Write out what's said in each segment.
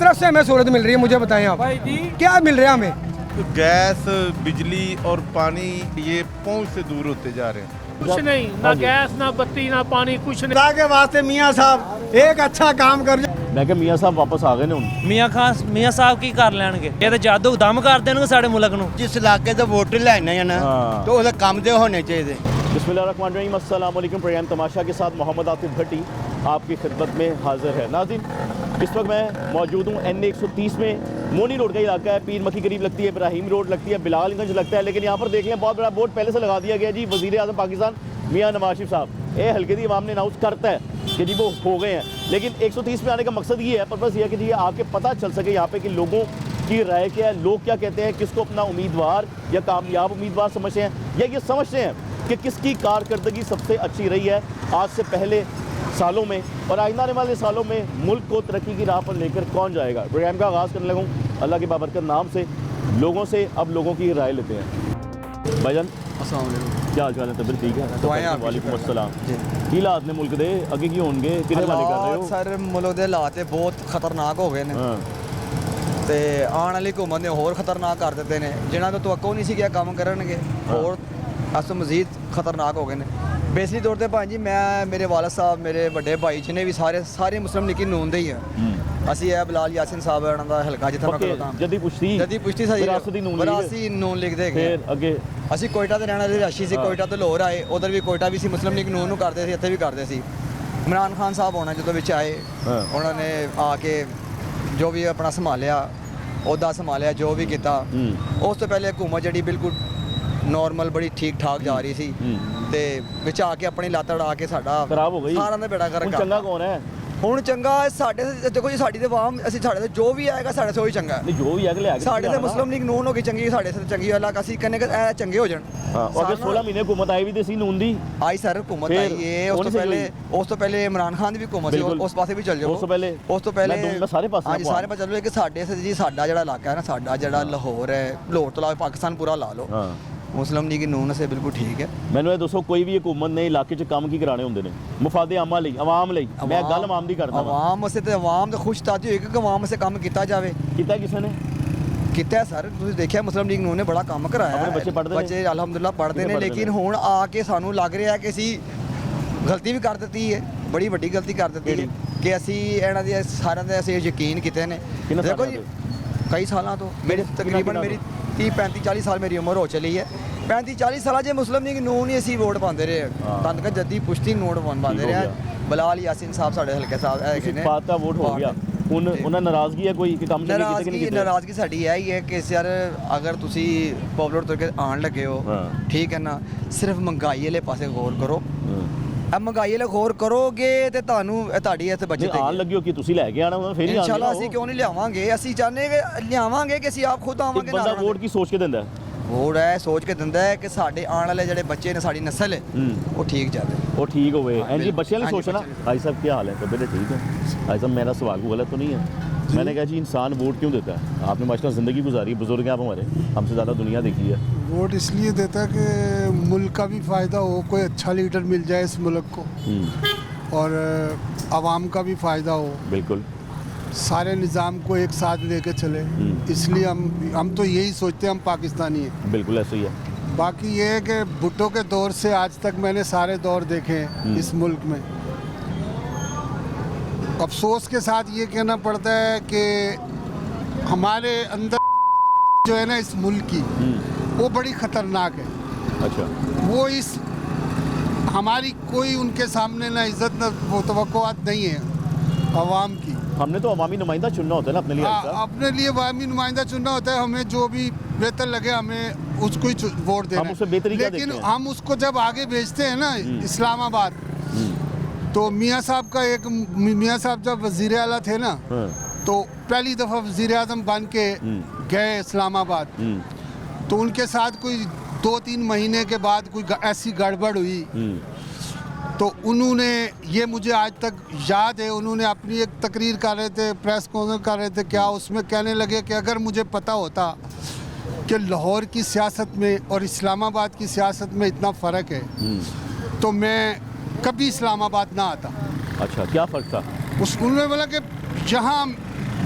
तरफ से हमें सहूलत मिल रही है, मुझे बताएं आप क्या मिल रहा है हमें? तो गैस, बिजली और पानी ये पहुंच से दूर होते जा रहे हैं। कुछ नहीं, ना गैस ना बत्ती ना पानी, कुछ नहीं। खुदा के वास्ते मियाँ साहब एक अच्छा काम कर मैं क्या मियाँ साहब वापस आ गए ने हुण। मियाँ साहब की कर लैणगे, ये तो जादू दम कर देणगे साडे मुल्क नूं। जिस इलाके से वोट लेने हैं ना तो उसका काम दे होने चाहिए। बिस्मिल्लाहिर्रहमानिर्रहीम, अस्सलाम वालेकुम। प्रोग्राम तमाशा के साथ मोहम्मद आतिफ भट्टी आपकी खिदमत में हाजिर है। नाज़रीन, इस वक्त मैं मौजूद हूँ NA 130 में। मोनी रोड का इलाका है, पीर मक्की करीब लगती है, इब्राहिम रोड लगती है, बिलालगंज लगता है। लेकिन यहाँ पर देख लें बहुत बड़ा बोर्ड पहले से लगा दिया गया जी, वज़ीर आज़म पाकिस्तान मियाँ नवाज शरीफ साहब। ये हल्के दी अवाम ने अनाउंस करता है कि जी वो हो गए हैं। लेकिन 130 में आने का मकसद ये है, पर्पज़ ये है कि जी आके पता चल सके यहाँ पे कि लोगों की राय क्या है, लोग क्या कहते हैं, किसको अपना उम्मीदवार या कामयाब उम्मीदवार समझते हैं या ये समझते हैं कि किसकी कारकर्दगी सबसे अच्छी रही है आज से पहले सालों में और आइंदा आने वाले सालों में मुल्क को तरक्की की राह पर लेकर कौन जाएगा। प्रोग्राम का आगाज़ करने लगूँ अल्लाह के बाबरकत नाम से, लोगों से अब लोगों की राय लेते हैं। भाईजान अस्सलाम वालेकुम, क्या हाल चाल है? तबीयत ठीक है? वालेकुम अस्सलाम। जी की हालात ने मुल्क दे अगे की होंगे किने वाले कर रहे हो? सर मुल्क दे हालात बहुत खतरनाक हो गए ने ते आने वाली हुकूमत ने होर खतरनाक कर दिते ने। जिन्हां तो तवक्को नहीं सी कि काम करनगे होर अस मजीद खतरनाक हो गए ने। बेसिकली तौर पर भाई जी मैं, मेरे वालद साहब, मेरे बड़े भाई जिन्हें भी सारे मुस्लिम लीग नून दे ही हैं। ਅਸੀਂ ਇਹ ਬਿਲਾਲ ਯਾਸਿਨ ਸਾਹਿਬ ਇਹਨਾਂ ਦਾ ਹਲਕਾ ਜਿੱਥੇ ਮੈਂ ਖਲੋਤਾ ਜਦੀ ਪੁਸ਼ਤੀ ਵਿਰਾਸਤੀ ਨੂਨ ਲਿਖ ਦੇ ਫਿਰ ਅੱਗੇ ਅਸੀਂ ਕੋਇਟਾ ਦੇ ਰਹਿਣ ਵਾਲੇ ਰਾਸ਼ੀ ਸੀ, ਕੋਇਟਾ ਤੋਂ ਲਾਹੌਰ ਆਏ, ਉਧਰ ਵੀ ਕੋਇਟਾ ਵੀ ਸੀ, ਮੁਸਲਿਮ ਲੀਗ ਨੂਨ ਨੂੰ ਕਰਦੇ ਸੀ, ਇੱਥੇ ਵੀ ਕਰਦੇ ਸੀ। ਇਮਰਾਨ ਖਾਨ ਸਾਹਿਬ ਹੋਣਾ ਜਦੋਂ ਵਿੱਚ ਆਏ ਉਹਨਾਂ ਨੇ ਆ ਕੇ ਜੋ ਵੀ ਆਪਣਾ ਸੰਭਾਲਿਆ, ਉਹਦਾ ਸੰਭਾਲਿਆ, ਜੋ ਵੀ ਕੀਤਾ। ਉਸ ਤੋਂ ਪਹਿਲੇ ਹਕੂਮਤ ਜਿਹੜੀ ਬਿਲਕੁਲ ਨੋਰਮਲ ਬੜੀ ਠੀਕ ਠਾਕ ਜਾ ਰਹੀ ਸੀ ਤੇ ਵਿੱਚ ਆ ਕੇ ਆਪਣੀ ਲੱਤ ਅੜਾ ਕੇ ਸਾਡਾ ਖਰਾਬ ਹੋ ਗਈ, ਸਾਰਿਆਂ ਦਾ ਬੇੜਾ ਗਰਕ। ਚੰਗਾ ਕੌਣ ਹੈ ਹੁਣ? ਚੰਗਾ ਸਾਡੇ ਦੇਖੋ ਜੀ, ਸਾਡੀ ਤੇ ਆਵਾਮ, ਅਸੀਂ ਸਾਡੇ ਤੇ ਜੋ ਵੀ ਆਏਗਾ ਸਾਡੇ ਤੋਂ ਹੀ ਚੰਗਾ। ਨਹੀਂ ਜੋ ਵੀ ਆ ਕੇ ਲਿਆ ਕੇ ਸਾਡੇ ਤੇ ਮੁਸਲਿਮ ਲੀਗ ਨੂਨ ਹੋ ਗਈ ਚੰਗੀ, ਸਾਡੇ ਤੇ ਚੰਗੀ ਹਾਲਾਤ ਅਸੀਂ ਕਹਿੰਨੇ ਕਿ ਇਹ ਚੰਗੇ ਹੋ ਜਾਣ। और अगर 16 महीने हुकूमत आई भी तो सी नून दी आई सर हुकूमत आई है। उस तो पहले इमरान खान ਦੀ ਵੀ ਹੁਕੂਮਤ ਸੀ, ਉਸ ਪਾਸੇ ਵੀ ਚੱਲ ਜਾਓ। ਉਸ ਤੋਂ ਪਹਿਲੇ ਸਾਰੇ ਪਾਸੇ ਹਾਂਜੀ ਸਾਰੇ ਪਾਸੇ ਚੱਲੋ ਕਿ ਸਾਡੇ ਜੀ ਸਾਡਾ ਜਿਹੜਾ ਇਲਾਕਾ ਹੈ ਨਾ, ਸਾਡਾ ਜਿਹੜਾ ਲਾਹੌਰ ਹੈ, ਲਾਹੌਰ ਤੋਂ ਲਾ ਕੇ ਪਾਕਿਸਤਾਨ ਪੂਰਾ ਲਾ ਲਓ, ਮੁਸਲਿਮ ਲੀਗ ਨੂਨ ਸੇ ਬਿਲਕੁਲ ਠੀਕ ਹੈ। ਮੈਨੂੰ ਇਹ ਦੱਸੋ ਕੋਈ ਵੀ ਹਕੂਮਤ ਨੇ ਇਲਾਕੇ 'ਚ ਕੰਮ ਕੀ ਕਰਾਣੇ ਹੁੰਦੇ ਨੇ ਮੁਫਾਦੇ ਆਮਾਂ ਲਈ, ਆਵਾਮ ਲਈ? ਮੈਂ ਗੱਲ ਆਵਾਮ ਦੀ ਕਰਦਾ ਹਾਂ। ਆਵਾਮ ਵਾਸਤੇ ਤੇ ਆਵਾਮ ਤੇ ਖੁਸ਼ ਤਾਜੀ ਹੋਏਗੀ ਕਿ ਆਵਾਮ ਵਾਸਤੇ ਕੰਮ ਕੀਤਾ ਜਾਵੇ। ਕੀਤਾ ਕਿਸੇ ਨੇ ਕੀਤਾ ਸਰ, ਤੁਸੀਂ ਦੇਖਿਆ ਮੁਸਲਿਮ ਲੀਗ ਨੇ ਬੜਾ ਕੰਮ ਕਰਾਇਆ। ਆਪਣੇ ਬੱਚੇ ਪੜ੍ਹਦੇ ਨੇ, ਬੱਚੇ ਅਲਹਮਦੁਲਿਲਾ ਪੜ੍ਹਦੇ ਨੇ। ਲੇਕਿਨ ਹੁਣ ਆ ਕੇ ਸਾਨੂੰ ਲੱਗ ਰਿਹਾ ਕਿ ਅਸੀਂ ਗਲਤੀ ਵੀ ਕਰ ਦਿੱਤੀ ਹੈ, ਬੜੀ ਵੱਡੀ ਗਲਤੀ ਕਰ ਦਿੱਤੀ ਹੈ ਕਿ ਅਸੀਂ ਇਹਨਾਂ ਦੇ ਸਾਰਿਆਂ ਦੇ ਅਸੀਂ ਯਕੀਨ ਕੀਤੇ ਨੇ। ਦੇਖੋ ਜੀ ਕਈ ਸਾਲਾਂ ਤੋਂ ਮੇਰੇ ਤਕਰੀਬਨ ਮੇਰੀ 30-35-40 ਸਾਲ ਮੇਰੀ ਉਮਰ ਹੋ ਚਲੀ ਹੈ। 35-40 ਸਾਲਾਂ ਜੇ ਮੁਸਲਿਮ ਲੀਗ ਨੂਨ ਹੀ ਅਸੀਂ ਵੋਟ ਪਾਉਂਦੇ ਰਹੇ, ਤੰਦ ਕਾ ਜੱਦੀ ਪੁਸ਼ਤੀ ਨੋਟ ਪਾਉਂਦੇ ਰਹੇ। ਬਲਾਲ ਯਾਸਿਨ ਸਾਹਿਬ ਸਾਡੇ ਹਲਕੇ ਸਾਹਿਬ ਹੈਗੇ ਨੇ, ਪਾਤਾ ਵੋਟ ਹੋ ਗਿਆ। ਹੁਣ ਉਹਨਾਂ ਨਾਰਾਜ਼ਗੀ ਹੈ ਕੋਈ ਕਿ ਕੰਮ ਚੰਗੇ ਕੀਤੇ ਕਿ ਨਹੀਂ ਕੀਤੇ? ਨਾਰਾਜ਼ਗੀ ਸਾਡੀ ਇਹ ਹੀ ਹੈ ਕਿ ਯਾਰ ਅਗਰ ਤੁਸੀਂ ਪੋਪੂਲਰ ਤੋਂ ਕੇ ਆਉਣ ਲੱਗੇ ਹੋ, ਠੀਕ ਹੈ ਨਾ, ਸਿਰਫ ਮਹਿੰਗਾਈ ਵਾਲੇ ਪਾਸੇ ਗੌਰ ਕਰੋ। ਇਹ ਮਹਿੰਗਾਈ ਵਾਲੇ ਗੌਰ ਕਰੋਗੇ ਤੇ ਤੁਹਾਨੂੰ ਤੁਹਾਡੀ ਇੱਥੇ ਬਚਤ ਆਉਣ ਲੱਗਿਓ ਕਿ ਤੁਸੀਂ ਲੈ ਕੇ ਆਣਾ ਫਿਰ ਹੀ ਆਣਾ। ਇਨਸ਼ਾਅੱਲਾ ਅਸੀਂ ਕਿਉਂ ਨਹੀਂ ਲਿਆਵਾਂਗੇ, ਅਸੀਂ ਚਾਹੁੰਦੇ ਕਿ ਲਿਆਵਾਂਗੇ ਕਿ ਅਸੀਂ ਆਪ ਖੁਦ ਆਵਾਂਗੇ। ਬੰਦਾ ਵੋਟ ਕੀ ਸੋਚ ਕੇ ਦਿੰਦਾ? ਵੋਟ ਹੈ ਸੋਚ ਕੇ ਦਿੰਦਾ ਹੈ ਕਿ ਸਾਡੇ ਆਉਣ ਵਾਲੇ ਜਿਹੜੇ ਬੱਚੇ ਨੇ, ਸਾਡੀ ਨਸਲ ਹੈ, ਉਹ ਠੀਕ ਜਾਵੇ, ਉਹ ठीक होवे। जी बच्चे ने सोचना। भाई साहब क्या हाल है? तबीयत ठीक है? भाई साहब मेरा सवाल को गलत तो नहीं है? मैंने कहा जी इंसान वोट क्यों देता है? आपने माशाल्लाह ज़िंदगी गुजारी, बुजुर्ग हैं आप हमारे, हमसे ज़्यादा दुनिया देखी है। वोट इसलिए देता है कि मुल्क का भी फ़ायदा हो, कोई अच्छा लीडर मिल जाए इस मुल्क को और आवाम का भी फ़ायदा हो, बिल्कुल सारे निज़ाम को एक साथ लेके चले। इसलिए हम तो यही सोचते हैं, हम पाकिस्तानी हैं। बिल्कुल ऐसे ही है। बाकी ये है कि भुट्टो के दौर से आज तक मैंने सारे दौर देखे हैं इस मुल्क में। अफसोस के साथ ये कहना पड़ता है कि हमारे अंदर जो है ना इस मुल्क की, वो बड़ी ख़तरनाक है। अच्छा, वो इस हमारी कोई उनके सामने ना इज़्ज़त ना वो तवक्कुआत नहीं है अवाम की। हमने तो अवामी नुमाइंदा चुनना होता है ना अपने लिए। अपने लिए अवामी नुमाइंदा चुनना होता है, हमें जो भी बेहतर लगे हमें उसको ही वोट देना। हम उससे बेहतरी क्या देखते लेकिन हैं? हम उसको जब आगे भेजते हैं ना इस्लामाबाद, तो मियाँ साहब का एक मियाँ साहब जब वज़ीर आला थे ना, तो पहली दफ़ा वज़ीर आज़म बन के गए इस्लामाबाद, तो उनके साथ कोई 2-3 महीने के बाद कोई ऐसी गड़बड़ हुई, तो उन्होंने, ये मुझे आज तक याद है, उन्होंने अपनी एक तकरीर कर रहे थे, प्रेस कॉन्फ्रेंस कर रहे थे, क्या उसमें कहने लगे कि अगर मुझे पता होता कि लाहौर की सियासत में और इस्लामाबाद की सियासत में इतना फ़र्क है तो मैं कभी इस्लामाबाद ना आता। अच्छा, क्या फ़र्क था? उन्होंने बोला कि जहाँ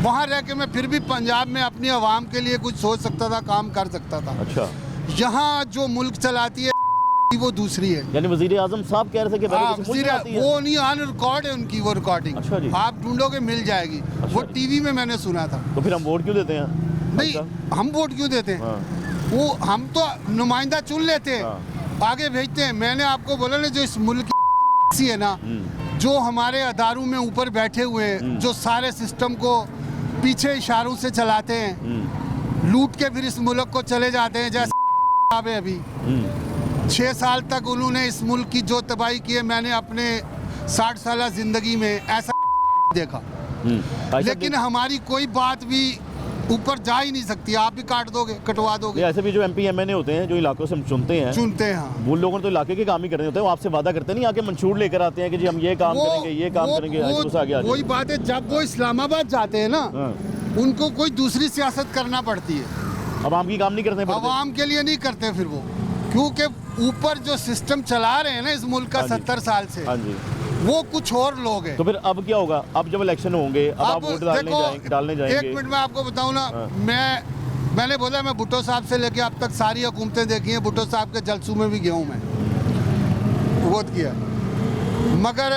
वहाँ रह के मैं फिर भी पंजाब में अपनी आवाम के लिए कुछ सोच सकता था, काम कर सकता था। अच्छा, यहाँ जो मुल्क चलाती है वो दूसरी है। यानी वजीर आजम साहब कह रहे थे कि पहले कुछ मुल्क चलाती है। वो नहीं, ऑन रिकॉर्ड है उनकी वो रिकॉर्डिंग। अच्छा जी। आप ढूंढोगे मिल जाएगी। अच्छा वो जी। टीवी में मैंने सुना था। तो फिर हम वोट क्यों देते हैं? नहीं, अच्छा। हम वोट क्यों देते हैं? हाँ। वो हम तो नुमाइंदा चुन लेते हैं, आगे भेजते हैं। मैंने आपको बोला ना, जो इस मुल्क की है ना, जो हमारे अदारों में ऊपर बैठे हुए हैं, जो सारे सिस्टम को पीछे इशारों से चलाते हैं, लूट के फिर इस मुल्क को चले जाते हैं। जैसे अभी 6 साल तक उन्होंने इस मुल्क की जो तबाही की है, मैंने अपने 60 साल जिंदगी में ऐसा देखा। लेकिन हमारी कोई बात भी ऊपर जा ही नहीं सकती। आप भी काट दोगे, कटवा दोगे। ऐसे भी जो MP MNA होते हैं, जो इलाकों से हम चुनते हैं, हाँ। वो लोगों ने तो इलाके के काम ही करने होते हैं। वो आपसे वादा करते नहीं, आके मंशूर लेकर आते हैं कि जी हम ये काम करेंगे, ये काम करेंगे। वही बात है, जब वो इस्लामाबाद जाते हैं ना, उनको कोई दूसरी सियासत करना पड़ती है। आवाम की काम नहीं करते पड़ते। आवाम के लिए नहीं करते फिर वो, क्योंकि ऊपर जो सिस्टम चला रहे हैं ना इस मुल्क का 70 साल से, वो कुछ और लोग हैं। तो फिर अब क्या होगा? अब जब इलेक्शन होंगे, अब आप वोट डालने जाएंगे। एक मिनट में आपको बताऊं ना, मैंने बोला, मैं भुट्टो साहब से लेके अब तक सारी हुकूमतें देखी हैं। भुट्टो साहब के जलसों में भी गया हूं, मैं वोट किया। मगर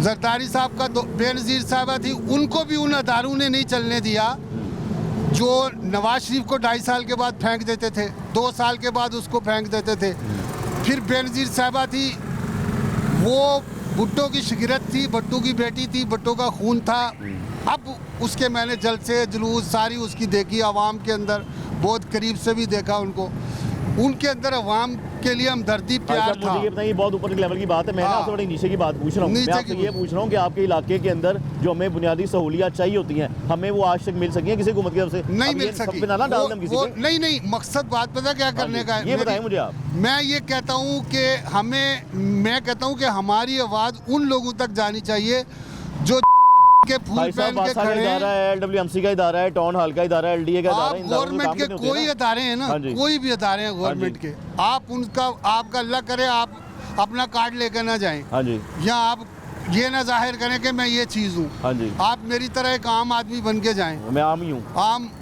जरदारी साहब का बेनज़ीर साहबा थी, उनको भी उन अदारों ने नहीं चलने दिया जो नवाज शरीफ को 2.5 साल के बाद फेंक देते थे, 2 साल के बाद उसको फेंक देते थे। फिर बेनज़ीर साहबा थी, वो भुट्टो की शिगिरत थी, भट्टू की बेटी थी, भट्टो का खून था। अब उसके मैंने जलसे जुलूस सारी उसकी देखी, आवाम के अंदर बहुत करीब से भी देखा उनको। उनके अंदर आवाम के लिए हमदर्दी, प्यार था। मुझे ये बताइए, बहुत ऊपर लेवल की बात है। मैं आपसे बड़ी नीचे की बात पूछ रहा हूँ। मैं आपसे ये पूछ रहा हूँ कि आपके इलाके के अंदर जो हमें बुनियादी सहूलियात चाहिए होती हैं, हमें वो आज तक मिल सकी हैं किसी हुकूमत की तरफ से? नहीं मिल सकी। नहीं, मकसद बात पता क्या करने का है, ये बताएं मुझे आप। मैं ये कहता हूँ कि मैं कहता हूँ कि हमारी आवाज़ उन लोगों तक जानी चाहिए जो के फूल पहन के खड़े हैं। LWMC का इदारा है, टाउन हॉल का इदारा है, LDA का इदारा है। गवर्नमेंट के कोई इदारे हैं ना, कोई भी इदारे हैं गवर्नमेंट के, आप उनका, आपका अल्लाह करे आप अपना कार्ड लेकर ना जाएं, या आप ये ना जाहिर करें कि मैं ये चीज़ हूँ। आप मेरी तरह एक आम आदमी बन के जाएं। मैं आम ही हूँ।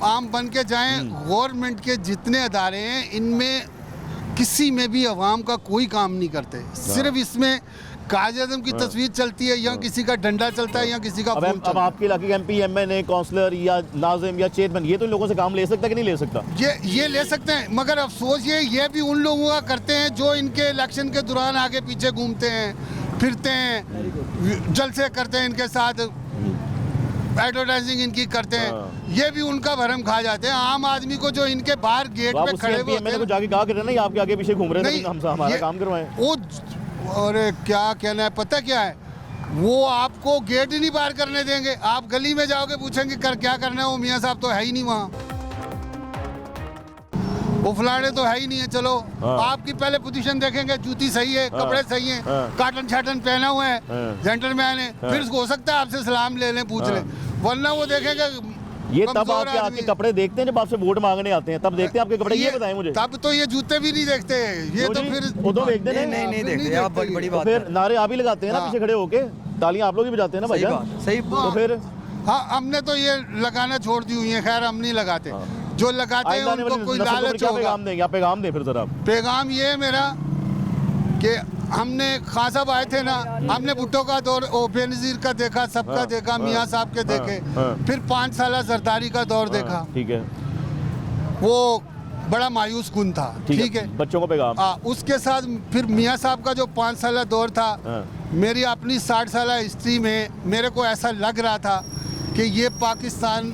आम बन के जाएं। गवर्नमेंट के जितने इदारे हैं, इनमें किसी में भी अवाम का कोई काम नहीं करते। सिर्फ इसमें काज़ी आज़म की तस्वीर चलती है, या किसी का डंडा चलता है, या किसी का फूल चलता है। अब आपके इलाके के MP MNA काउंसलर या नाज़िम या चेयरमैन, ये तो इन लोगों से काम ले सकता है कि नहीं ले सकता? ये ले सकते हैं, मगर अफसोस ये भी उन लोगों का करते हैं जो इनके इलेक्शन के दौरान आगे पीछे घूमते हैं, फिरते हैं, जलसे करते हैं, इनके साथ एडवर्टाइजिंग इनकी करते हैं। ये भी उनका भरम खा जाते हैं। आम आदमी को जो इनके बाहर गेट पे खड़े हुए मैंने तो जाके कहा कर रहे हैं, आपके आगे पीछे घूम रहे हैं, हम हमारा काम करवाएं। अरे क्या कहना है, पता क्या है, वो आपको गेट ही नहीं पार करने देंगे। आप गली में जाओगे, पूछेंगे क्या करना है, वो मियाँ साहब तो है ही नहीं वहाँ, वो फलाने तो है ही नहीं है। चलो आपकी पहले पोजीशन देखेंगे, जूती सही है, कपड़े सही हैं, काटन छाटन पहना हुआ है, जेंटलमैन है, फिर हो सकता है आपसे सलाम ले लें, पूछ लें, वरना वो देखेंगे। ये तब आपके कपड़े देखते हैं जब आपसे वोट मांगने आते हैं, तब देखते हैं आपके कपड़े। ये बताएं मुझे। तब तो ये जूते भी नहीं देखते, ये तो फिर वो तो देखते नहीं देखते। आप बड़ी बात फिर नारे आप ही लगाते हैं ना पीछे खड़े होके, तालियां आप लोग ही बजाते हैं ना भाईजान। सही। तो फिर हाँ, हमने तो ये लगाना छोड़ दी हुई है, खैर हम नहीं लगाते। जो लगाते हैं उनको कोई लालच होगा। पैगाम देंगे आप, पैगाम दें फिर जरा। पैगाम ये है मेरा कि हमने खान साहब आए थे ना, हमने भुट्टो का दौर, बेनज़ीर का देखा, सबका देखा, मियाँ साहब के देखे, फिर 5 साल जरदारी का दौर देखा। ठीक है, वो बड़ा मायूस कुन था। ठीक है, बच्चों को पैगाम। उसके साथ फिर मियाँ साहब का जो 5 साल दौर था, मेरी अपनी 60 साल हिस्ट्री में मेरे को ऐसा लग रहा था कि ये पाकिस्तान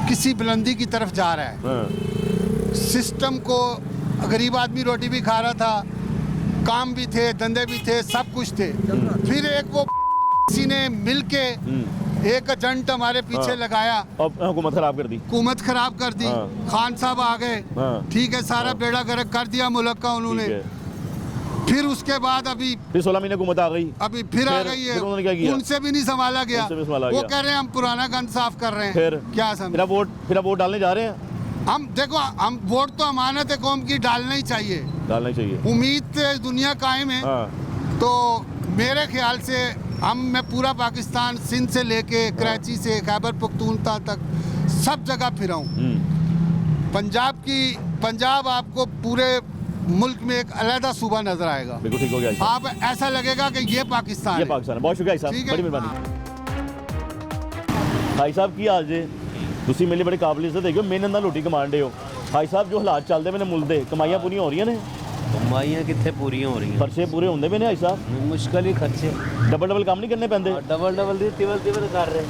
किसी बुलंदी की तरफ जा रहा है। सिस्टम को, गरीब आदमी रोटी भी खा रहा था, काम भी थे, धंधे भी थे, सब कुछ थे। फिर एक वो किसी ने मिलके एक एजेंट हमारे पीछे लगाया, हुकूमत खराब कर दी। हुकूमत खराब कर दी। खान साहब आ गए, ठीक है, सारा बेड़ा गर्क कर दिया मुल्क का उन्होंने। फिर उसके बाद अभी 16 महीने हुकूमत आ गई, अभी फिर आ गई है। उन्होंने क्या किया? उनसे भी नहीं संभाला गया। वो कह रहे हैं हम पुराना गन साफ कर रहे हैं। फिर क्या समझ, फिर वोट डालने जा रहे हैं। हम देखो, हम वोट तो अमानत है कौम की, डालना ही चाहिए। उम्मीद से दुनिया कायम है। तो मेरे ख्याल से मैं पूरा पाकिस्तान सिंध से लेके कराची से खैबर पख्तूनख्वा तक सब जगह फिरा हूँ। पंजाब आपको पूरे मुल्क में एक अलग सूबा नजर आएगा। बिल्कुल ठीक हो गया साहब। आप ऐसा लगेगा कि ये पाकिस्तान ये है। पाकिस्तान है। बहुत शुक्रिया साहब, ठीक है। बड़ी मेहरबानी। भाई साहब की हाल जे ਤੁਸੀਂ ਮੇਰੇ ਬੜੇ ਕਾਬਲ ਇੱਜ਼ਤ ਹੈਗੇ ਹੋ, ਮਿਹਨਤ ਨਾਲ ਰੋਟੀ ਕਮਾਉਂਦੇ ਹੋ। ਭਾਈ ਸਾਹਿਬ ਜੋ ਹਾਲਾਤ ਚੱਲਦੇ ਪਏ ਨੇ ਮੁਲਕ ਦੇ, ਕਮਾਈਆਂ ਪੂਰੀਆਂ ਹੋ ਰਹੀਆਂ ਨੇ? ਕਮਾਈਆਂ ਕਿੱਥੇ ਪੂਰੀਆਂ ਹੋ ਰਹੀਆਂ, ਖਰਚੇ ਪੂਰੇ ਹੁੰਦੇ ਪਏ ਨੇ ਭਾਈ ਸਾਹਿਬ? ਮੁਸ਼ਕਲ ਹੀ ਖਰਚੇ, ਡਬਲ ਕੰਮ ਨਹੀਂ ਕਰਨੇ ਪੈਂਦੇ? ਡਬਲ ਦੀ ਤਿਵਲ ਕਰ ਰਹੇ।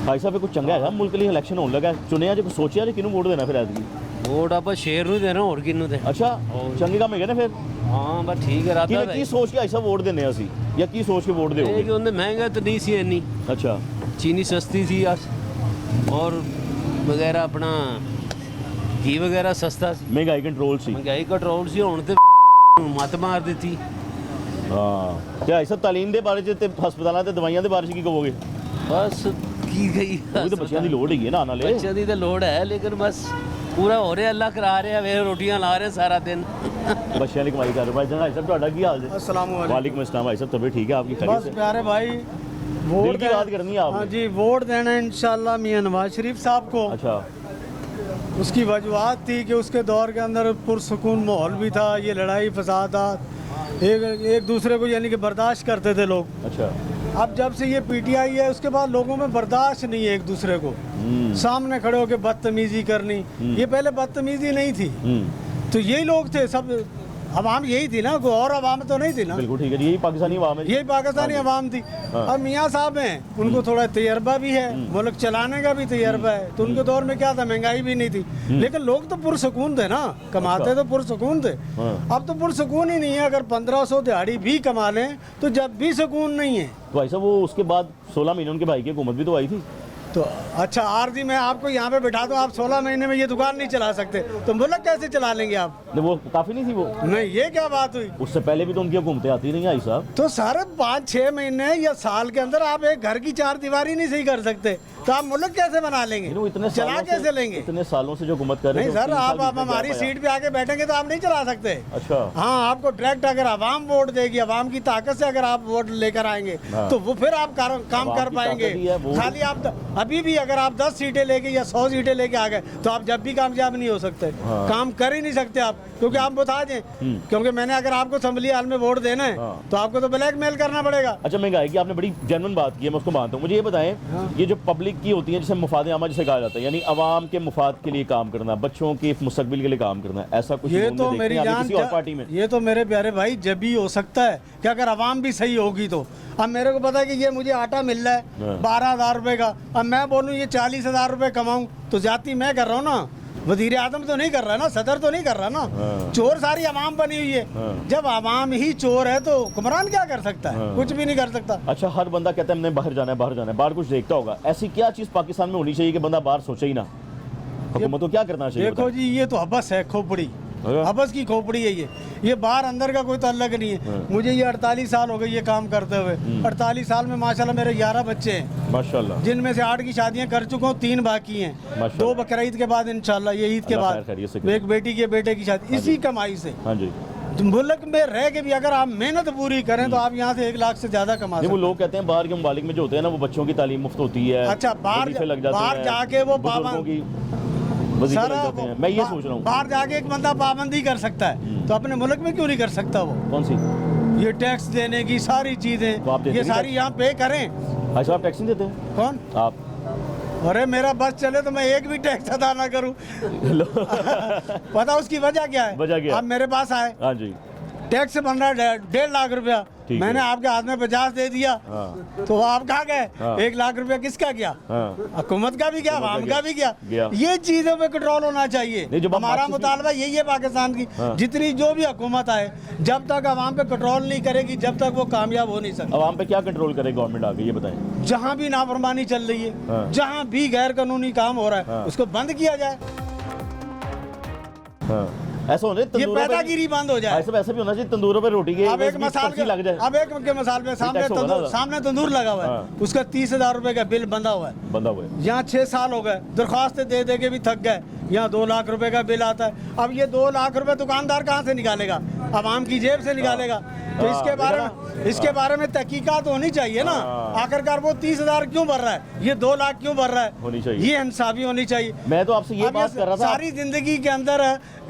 ਭਾਈ ਸਾਹਿਬ ਇਹ ਕੁਝ ਚੰਗਾ ਹੈਗਾ ਮੁਲਕ ਲਈ? ਇਲੈਕਸ਼ਨ ਹੋਣ ਲੱਗਾ, ਚੁਣਿਆ ਜੇ ਕੋਈ ਸੋਚਿਆ ਜੇ ਕਿਹਨੂੰ ਵੋਟ ਦੇਣਾ ਫਿਰ ਐਤਕੀ? ਵੋਟ ਆਪਾਂ ਸ਼ੇਰ ਨੂੰ ਦੇਣਾ, ਹੋਰ ਕਿਹਨੂੰ ਦੇ? ਅੱਛਾ, ਚੰਗੇ ਕੰਮ ਹੈਗੇ ਨੇ ਫਿਰ? ਹਾਂ ਬਸ ਠੀਕ ਹੈ। ਰਾਤ ਕੀ ਸੋਚ ਕੇ ਭਾਈ ਸਾਹਿਬ ਵੋਟ ਦਿੰਦੇ ਅਸੀਂ, ਜਾਂ ਕੀ ਸੋਚ ਕੇ ਵੋਟ ਇਹ ਦਿਓਗੇ? ਕਿ ਉਹਨੇ ਮਹਿੰਗਾ ਤਾਂ ਨਹੀਂ ਸੀ ਇੰਨੀ, ਅੱਛਾ, चीनी सस्ती थी और वगैरह अपना घी वगैरह सस्ता सी, ਮਹਿੰਗਾਈ ਕੰਟਰੋਲ ਸੀ। महंगाई कंट्रोल सी, हुण ते मत मार ਦਿੱਤੀ। ਹਾਂ ਤੇ ਭਾਈ ਸਾਹਿਬ ਤਾਲੀਮ ਦੇ ਬਾਰੇ 'ਚ ਤੇ ਹਸਪਤਾਲਾਂ ਤੇ ਦਵਾਈਆਂ ਦੇ ਬਾਰੇ 'ਚ ਕੀ ਕਹੋਗੇ? ਬਸ ਕੀ ਗਈ, ਉਹ ਵੀ ਤਾਂ ਬੱਚਿਆਂ ਦੀ ਲੋੜ ਹੈਗੀ ਹੈ ਨਾ ਆਉਣ ਵਾਲੇ। ਬੱਚਿਆਂ ਦੀ ਤਾਂ ਲੋੜ ਹੈ, ਲੇਕਿਨ ਬਸ ਪੂਰਾ ਹੋ ਰਿਹਾ, ਅੱਲਾ ਕਰਾ ਰਿਹਾ, ਵੇ ਰੋਟੀਆਂ ਲਾ ਰਹੇ ਸਾਰਾ दिन। ਬੱਚਿਆਂ ਦੀ ਕਮਾਈ ਕਰ ਰਹੇ। ਭਾਈ ਸਾਹਿਬ ਤੁਹਾਡਾ ਕੀ ਹਾਲ ਹੈ? अस्सलाम वालेकुम। वालेकुम अस्सलाम भाई साहब, तबीयत ठीक है आपकी? खैरियत बस से? प्यारे भाई दिल वोट की बात करनी है आपने? हाँ जी, वोट देना है इंशाल्लाह मियां नवाज शरीफ साहब को। अच्छा, उसकी वजूहत थी कि उसके दौर के अंदर पुरसकून माहौल भी था, ये लड़ाई फसादात एक दूसरे को यानी कि बर्दाश्त करते थे लोग। अच्छा। अब जब से ये पीटीआई है उसके बाद लोगों में बर्दाश्त नहीं है एक दूसरे को सामने खड़े होकर बदतमीजी करनी। ये पहले बदतमीजी नहीं थी, तो यही लोग थे सब, अवाम यही थी ना, कोई और अवाम तो नहीं थी ना। बिल्कुल ठीक है, यही पाकिस्तानी अवाम है। यही पाकिस्तानी अवाम थी। अब मियाँ साहब हैं, उनको थोड़ा तजर्बा भी है, मुल्क चलाने का भी तजर्बा है, तो उनके दौर में क्या था, महंगाई भी नहीं थी, लेकिन लोग तो पुरसकून थे ना, कमाते तो पुरसकून थे। अब तो पुरसकून ही नहीं है। अगर 1500 दिहाड़ी भी कमा लें तो जब भी सुकून नहीं है। तो भाई साहब वो उसके बाद 16 महीने उनके भाई की हुकूमत भी तो आई थी। तो अच्छा आरजी मैं आपको यहाँ पे बिठा दूँ, आप 16 महीने में ये दुकान नहीं चला सकते, तो मुल्क कैसे चला लेंगे आप? नहीं, वो काफ़ी नहीं थी वो? नहीं, ये क्या बात हुई? उससे पहले भी तो उनकी हुकूमतें आती रही आई साहब। तो सारे 5-6 महीने या साल के अंदर आप एक घर की 4 दीवारी नहीं सही कर सकते, तो आप मुल्क कैसे बना लेंगे? इतने चला कैसे लेंगे? इतने सालों से जो हुकूमत कर रहे नहीं सर, आप हमारी सीट पे आके बैठेंगे तो आप नहीं चला सकते। अच्छा। हाँ, आपको डायरेक्ट अगर आवाम वोट देगी, आवाम की ताकत से अगर आप वोट लेकर आएंगे तो वो फिर आप काम कर पाएंगे। खाली आप अभी भी अगर आप 10 सीटें लेके या 100 सीटें लेके आ गए तो आप जब भी कामयाब नहीं हो सकते, काम कर ही नहीं सकते आप, क्योंकि आप बता दें, क्योंकि मैंने अगर आपको असेंबली हाल में वोट देना है तो आपको तो ब्लैकमेल करना पड़ेगा। अच्छा, महंगाई की आपने बड़ी जेन्युइन बात की है, मैं उसको मानता हूँ। मुझे ये बताएं, ये जो पब्लिक की होती है जिसे मुफाद आमा जिसे कहा जाता है, यानी अवाम के मुफाद के लिए काम करना, बच्चों के मुस्तकबिल के लिए काम करना, ऐसा कुछ ये तो मेरी जान किसी और पार्टी में? ये तो मेरे प्यारे भाई जब भी हो सकता है कि अगर आवाम भी सही होगी तो। अब मेरे को पता है कि ये मुझे आटा मिल रहा है 12,000 रुपए का, अब मैं बोलूँ ये 40,000 रुपए कमाऊँ तो जाती मैं कर रहा हूँ ना, वजीर आजम तो नहीं कर रहा ना, सदर तो नहीं कर रहा ना, चोर सारी आवाम बनी हुई है। जब आवाम ही चोर है तो हुक्मरान क्या कर सकता है? कुछ भी नहीं कर सकता। अच्छा, हर बंदा कहता है हमने बाहर जाना है, बाहर जाना है, बाहर कुछ देखता होगा, ऐसी क्या चीज़ पाकिस्तान में होनी चाहिए कि बंदा बाहर सोचे ही ना? हुकूमत को क्या करना चाहिए? देखो जी, ये तो हबस है, खोपड़ी, हबस की खोपड़ी है ये बाहर अंदर का कोई ताल्लुक नहीं है। मुझे ये 48 साल हो गए ये काम करते हुए। 48 साल में माशाल्लाह मेरे 11 बच्चे हैं माशाल्लाह, जिनमें से 8 की शादियां कर चुका हूँ, 3 बाकी हैं, 2 बकरीद के बाद इंशाल्लाह, ये ईद के बाद एक बेटी के बेटे की शादी, इसी कमाई से। हाँ जी, मुल्क में रह के भी अगर आप मेहनत पूरी करें तो आप यहाँ से 1 लाख से ज्यादा कमा सकते हैं। वो लोग कहते हैं बाहर के ममालिक में जो होते हैं ना, वो बच्चों की तालीम मुफ्त होती है। अच्छा, बाहर जाके वो सारा मैं ये सोच रहा हूँ, बाहर जाके एक बंदा पाबंदी कर सकता है तो अपने मुल्क में क्यों नहीं कर सकता? वो कौन सी? ये टैक्स देने की सारी चीजें ये सारी यहाँ पे करें। भाई साहब टैक्स नहीं देते हैं? कौन? आप? अरे मेरा बस चले तो मैं एक भी टैक्स अदा ना करूं। पता उसकी वजह क्या है? वजह क्या? आप मेरे पास आए, हाँ जी, टैक्स बन रहा है 1.5 लाख रुपया, मैंने आपके हाथ में 50 दे दिया, तो आप कहाँ गए? 1 लाख रुपया किसका गया? हुकूमत का भी गया, आवाम का भी गया। ये चीजों पे कंट्रोल होना चाहिए। हमारा मुतालबा यही है पाकिस्तान की, जितनी जो भी हुकूमत आए, जब तक आवाम पे कंट्रोल नहीं करेगी जब तक वो कामयाब हो नहीं सकती। आवाम पे क्या कंट्रोल करे गवर्नमेंट आगे, ये बताएं। जहाँ भी नाफरमानी चल रही है, जहाँ भी गैर कानूनी काम हो रहा है, उसको बंद किया जाए। ऐसा होने ये पैदागिरी बंद हो जाए। ऐसा भी होना चाहिए, तंदूरों पे रोटी के अब एक मसाल लग जाए। अब एक के मसाल पे सामने तंदूर लगा हुआ है, उसका 30,000 रुपए का बिल बंधा हुआ है। यहाँ 6 साल हो गए, दरख्वास्तें दे दे के भी थक गए, यहाँ 2 लाख रुपए का बिल आता है। अब ये 2 लाख रुपए दुकानदार कहाँ से निकालेगा? आवाम की जेब से निकालेगा। तो इसके बारे में तहकीकात होनी चाहिए ना। आखिरकार वो 30,000 क्यों भर रहा है, ये 2 लाख क्यों भर रहा है, होनी चाहिए। ये इंसाफी होनी चाहिए। मैं तो आपसे ये बात कर रहा था, सारी जिंदगी के अंदर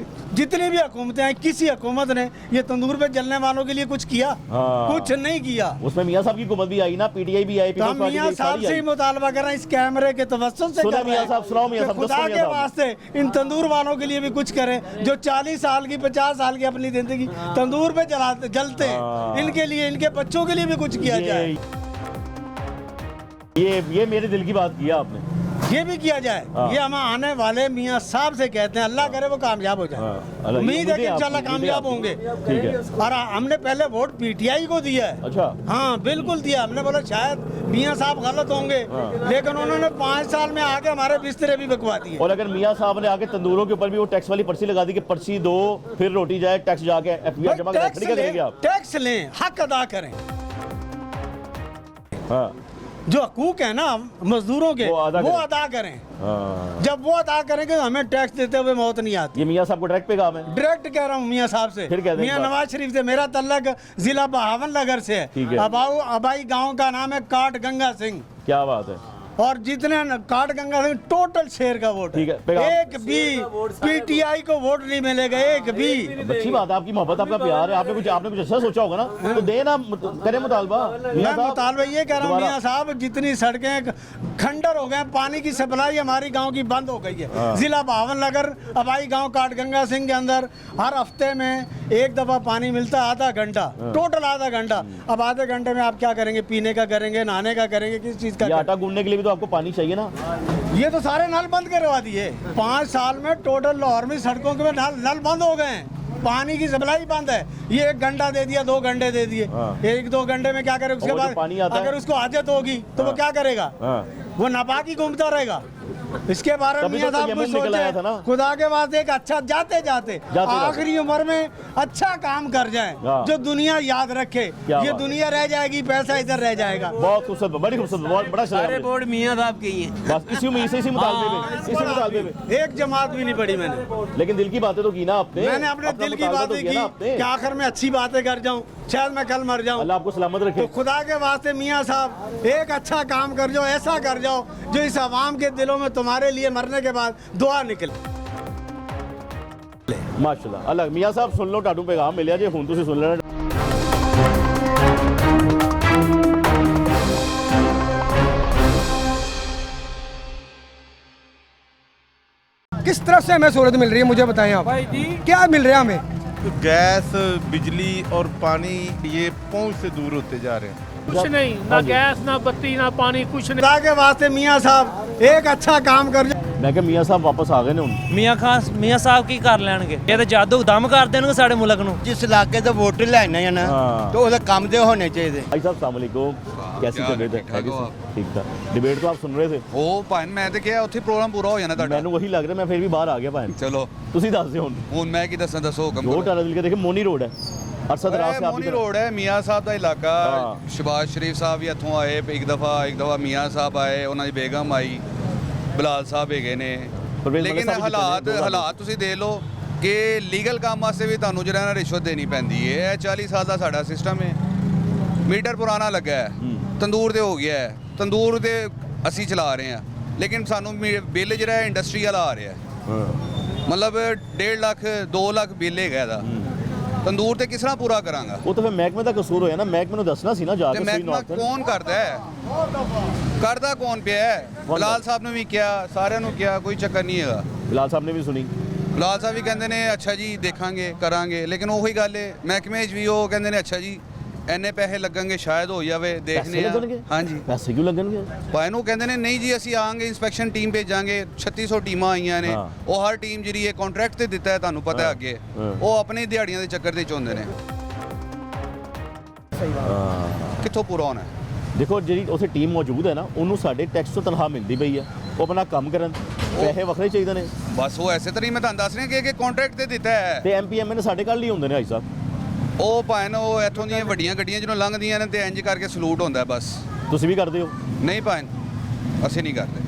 जितनी भी हुकूमतें हैं, किसी हुकूमत ने ये तंदूर पे जलने वालों के लिए कुछ किया? कुछ नहीं किया। उसमें मियां साहब की हुकूमत भी आई ना, पीटीआई भी आई, तो हम मियां साहब से ही मुतालबा कर रहे हैं, इस कैमरे के तवज्जुह से कर रहे हैं, खुदा के वास्ते इन तंदूर वालों के लिए भी कुछ करें, जो 40 साल की 50 साल की अपनी जिंदगी तंदूर पे जलते हैं, इनके लिए, इनके बच्चों के लिए भी कुछ किया जाए। ये मेरे दिल की बात किया आपने, ये भी किया जाए। ये हम आने वाले मियां साहब से कहते हैं, अल्लाह करे वो कामयाब हो जाए। उम्मीद है कि इंशाल्लाह कामयाब होंगे। ठीक है। और हमने पहले वोट पीटीआई को दिया है। अच्छा। हाँ बिल्कुल दिया। हमने बोला शायद मियां साहब गलत होंगे, लेकिन उन्होंने 5 साल में आके हमारे बिस्तरे भी बिकवा दिए। और अगर मियां साहब ने आके तंदूरों के ऊपर भी वो टैक्स वाली पर्ची लगा दी कि पर्ची दो फिर रोटी जाए, टैक्स जाके एफबीआई जमा करेंगे आप? टैक्स लें, हक अदा करें। हाँ। जो हकूक है ना मजदूरों के, वो अदा करें। जब वो अदा करेंगे तो हमें टैक्स देते हुए मौत नहीं आती। ये मियां साहब को डायरेक्ट पे काम है? डायरेक्ट कह रहा हूँ मियां साहब से। मियां नवाज शरीफ से। मेरा तल्लक जिला बहावन नगर से है। अबाई गांव का नाम है काट गंगा सिंह। क्या बात है। और जितने काट गंगा सिंह टोटल शेर का वोट है। एक भी पीटीआई को वोट नहीं मिलेगा, एक भी। अच्छी बात है, आपकी मोहब्बत, आपका प्यार है। आपने कुछ अच्छा सोचा होगा ना, तो देना, करें मुतालबा। मैं मुतालबा ये कह रहा हूँ मियां साहब, जितनी सड़कें खंडर हो गए, पानी की सप्लाई हमारी गांव की बंद हो गई है। जिला बहावन नगर अबाई गांव काट गंगा सिंह के अंदर हर हफ्ते में एक दफा पानी मिलता है, आधा घंटा, टोटल आधा घंटा। अब आधे घंटे में आप क्या करेंगे? पीने का करेंगे, नहाने का करेंगे, किस चीज का? आटा गूंदने के लिए भी तो आपको पानी चाहिए ना। ये तो सारे नल बंद करवा दिए। 5 साल में टोटल लाहौर में सड़कों के नल बंद हो गए हैं, पानी की सप्लाई बंद है। ये 1 घंटा दे दिया, 2 घंटे दे दिए। 1-2 घंटे में क्या करे? उसके बाद अगर उसको आदत होगी तो वो क्या करेगा? वो नापाकी घूमता रहेगा। इसके बारे में मियां साहब कुछ सोचे, खुदा के वास्ते एक अच्छा जाते आखिरी उम्र में अच्छा काम कर जाए, जो दुनिया याद रखे। ये दुनिया रह जाएगी, पैसा इधर रह जाएगा। बहुत खूबसूरत, बड़ी खूबसूरत, बहुत बड़ा सारे बोर्ड मियां साहब के ही है। बस इसी मुतालबे में एक जमात भी नहीं पढ़ी मैंने, लेकिन दिल की बातें तो की ना आपने। मैंने अपने दिल की बातें की कि आखिर में अच्छी बातें कर जाऊं, शायद मैं कल मर जाऊं। अल्लाह आपको सलामत रखे। तो खुदा के वास्ते मियां साहब एक अच्छा काम कर जाओ, ऐसा कर जाओ जो इस आवाम के दिलों में तुम्हारे लिए मरने के बाद दुआ निकले। माशाल्लाह। अल्लाह मियां साहब सुन लो, टाडू पैगाम मिलिया जी, हुण तुसीं सुन लेना। किस तरह से हमें सहूलत मिल रही है, मुझे बताएं आप। क्या मिल रहा है हमें? गैस, बिजली और पानी ये पहुंच से दूर होते जा रहे हैं। कुछ नहीं, ना गैस, ना बत्ती, ना पानी, कुछ नहीं। खुदा के वास्ते मियां साहब एक अच्छा काम कर जाओ। मैं क्या मियां साहब वापस आ गए ने हुण? मियां साहब की कर लेंगे? ये तो जादू दम कर देंगे साढ़े मुल्क नूं। जिस इलाके से वोट लेने है ना, तो उसका काम दे होने चाहिए। भाई साहब अस्सलाम वालेकुम, कैसी तबीयत है? ठीक था। डिबेट तो आप सुन रहे थे? ਉਹ ਭਾਣ ਮੈਂ ਤੇ ਕਿਹਾ ਉੱਥੇ ਪ੍ਰੋਗਰਾਮ ਪੂਰਾ ਹੋ ਜਾਣਾ ਤੁਹਾਡਾ। ਮੈਨੂੰ वही लग रहा, मैं फिर भी बाहर आ गया भाई। ਚਲੋ ਤੁਸੀਂ ਦੱਸ ਦਿਓ ਹੁਣ ਮੈਂ ਕੀ ਦੱਸਾਂ, ਦੱਸੋ ਹੁਕਮ रोड टाला दिल के देखे मोनी रोड है, अरसद रात से आप ਮੋਨੀ ਰੋਡ ਹੈ, ਮੀਆਂ ਸਾਹਿਬ ਦਾ ਇਲਾਕਾ। ਸ਼ਬਾਜ਼ ਸ਼ਰੀਫ ਸਾਹਿਬ ਵੀ ਇੱਥੋਂ ਆਏ, ਇੱਕ ਦਫਾ ਮੀਆਂ ਸਾਹਿਬ ਆਏ, ਉਹਨਾਂ ਦੀ ਬੇਗਮ ਆਈ, ਬਲਾਲ ਸਾਹਿਬ ਹੈਗੇ ਨੇ। ਲੇਕਿਨ ਹਾਲਾਤ ਤੁਸੀਂ ਦੇਖ ਲਓ ਕਿ ਲੀਗਲ ਕੰਮ ਵਾਸਤੇ ਵੀ ਤੁਹਾਨੂੰ ਜਿਹੜਾ ਨਾ ਰਿਸ਼ਵਤ ਦੇਣੀ ਪੈਂਦੀ ਹੈ। ਇਹ 40 ਸਾਲ ਦਾ ਸਾਡਾ ਸਿਸਟਮ ਹੈ। ਮੀਟਰ ਪੁਰਾਣਾ ਲੱਗਾ ਹੈ, ਤੰਦੂਰ ਤੇ ਹੋ ਗਿਆ ਹੈ, ਤੰਦੂਰ ਤੇ ਅਸੀਂ ਚਲਾ ਰਹੇ ਹਾਂ, ਲੇਕਿਨ ਸਾਨੂੰ ਬਿੱਲ ਜਿਹੜਾ ਇੰਡਸਟਰੀ ਵਾਲਾ ਆ ਰਿਹਾ ਹੈ। ਮਤਲਬ 1.5 ਲੱਖ 2 ਲੱਖ ਬਿੱਲ ਹੈਗਾ ਇਹਦਾ। ਤੰਦੂਰ ਤੇ ਕਿਸ ਤਰ੍ਹਾਂ ਪੂਰਾ ਕਰਾਂਗਾ? ਉਹ ਤਾਂ ਫਿਰ ਮਹਿਕਮੇ ਦਾ ਕਸੂਰ ਹੋਇਆ ਨਾ, ਮਹਿਕਮੇ ਨੂੰ ਦੱਸਣਾ ਸੀ ਨਾ ਜਾ ਕੇ। ਮਹਿਕਮਾ ਕੌਣ ਕਰਦਾ ਹੈ? ਕਰਦਾ ਕੌਣ ਪਿਆ ਹੈ? ਬਲਾਲ ਸਾਹਿਬ ਨੇ ਵੀ ਕਿਹਾ, ਸਾਰਿਆਂ ਨੂੰ ਕਿਹਾ, ਕੋਈ ਚੱਕਰ ਨਹੀਂ ਹੈਗਾ। ਬਲਾਲ ਸਾਹਿਬ ਨੇ ਵੀ ਸੁਣੀ। ਬਲਾਲ ਸਾਹਿਬ ਵੀ ਕਹਿੰਦੇ ਨੇ ਅੱਛਾ ਜੀ ਦੇਖਾਂਗੇ ਕਰਾਂਗੇ, ਲੇਕਿਨ ਉਹੀ ਗੱਲ ਹੈ ਮਹਿਕਮੇ 'ਚ ਵੀ ਉਹ ਕਹਿੰਦੇ ਨੇ ਅੱਛਾ ਜੀ ਇੰਨੇ ਪੈਸੇ ਲੱਗਣਗੇ, ਸ਼ਾਇਦ ਹੋ ਜਾਵੇ, ਦੇਖਦੇ ਆ। ਹਾਂਜੀ, ਪੈਸੇ ਕਿਉਂ ਲੱਗਣਗੇ? ਭਾਈ ਨੂੰ ਕਹਿੰਦੇ ਨੇ ਨਹੀਂ ਜੀ ਅਸੀਂ ਆਵਾਂਗੇ, ਇੰਸਪੈਕਸ਼ਨ ਟੀਮ ਭੇਜਾਂਗੇ। 3600 ਟੀਮਾਂ ਆਈਆਂ ਨੇ, ਉਹ ਹਰ ਟੀਮ ਜਿਹੜੀ ਹੈ ਕੰਟਰੈਕਟ ਤੇ ਦਿੱਤਾ ਹੈ, ਤੁਹਾਨੂੰ ਪਤਾ ਹੈ ਅੱਗੇ। ਉਹ ਆਪਣੀ ਦਿਹਾੜੀਆਂ ਦੇ ਚੱਕਰ ਦੇ ਚ ਹੁੰਦੇ ਨੇ। ਕਿੱਥੋਂ ਪੂਰਾ ਹੋਣਾ? ਦੇਖੋ ਜਿਹੜੀ ਉੱਥੇ ਟੀਮ ਮੌਜੂਦ ਹੈ ਨਾ, ਉਹਨੂੰ ਸਾਡੇ ਟੈਕਸ ਤੋਂ ਤਨਖਾਹ ਮਿਲਦੀ ਪਈ ਹੈ, ਉਹ ਆਪਣਾ ਕੰਮ ਕਰਨ, ਪੈਸੇ ਵੱਖਰੇ ਚਾਹੀਦੇ ਨੇ। ਬਸ ਉਹ ਐਸੇ ਤਰ੍ਹਾਂ ਹੀ ਮੈਂ ਤੁਹਾਨੂੰ ਦੱਸ ਰਿਹਾ ਕਿ ਕੰਟਰੈਕਟ ਤੇ ਦਿੱਤਾ ਹੈ। ਤੇ ਐਮਪੀ ਐਮਐਲਏ ਸਾਡੇ ਕੱਲ ਹੀ ਹੁੰਦੇ ਨੇ ਭਾਈ ਸਾਹਿਬ। ਉਹ ਭਾਵੇਂ ਉਹ ਇੱਥੋਂ ਦੀਆਂ ਵੱਡੀਆਂ ਗੱਡੀਆਂ ਜਦੋਂ ਲੰਘਦੀਆਂ ਨੇ ਤੇ ਇੰਜ ਕਰਕੇ ਸਲੂਟ ਹੁੰਦਾ ਬਸ। ਤੁਸੀਂ ਵੀ ਕਰਦੇ ਹੋ? ਨਹੀਂ ਭਾਵੇਂ ਅਸੀਂ ਨਹੀਂ ਕਰਦੇ।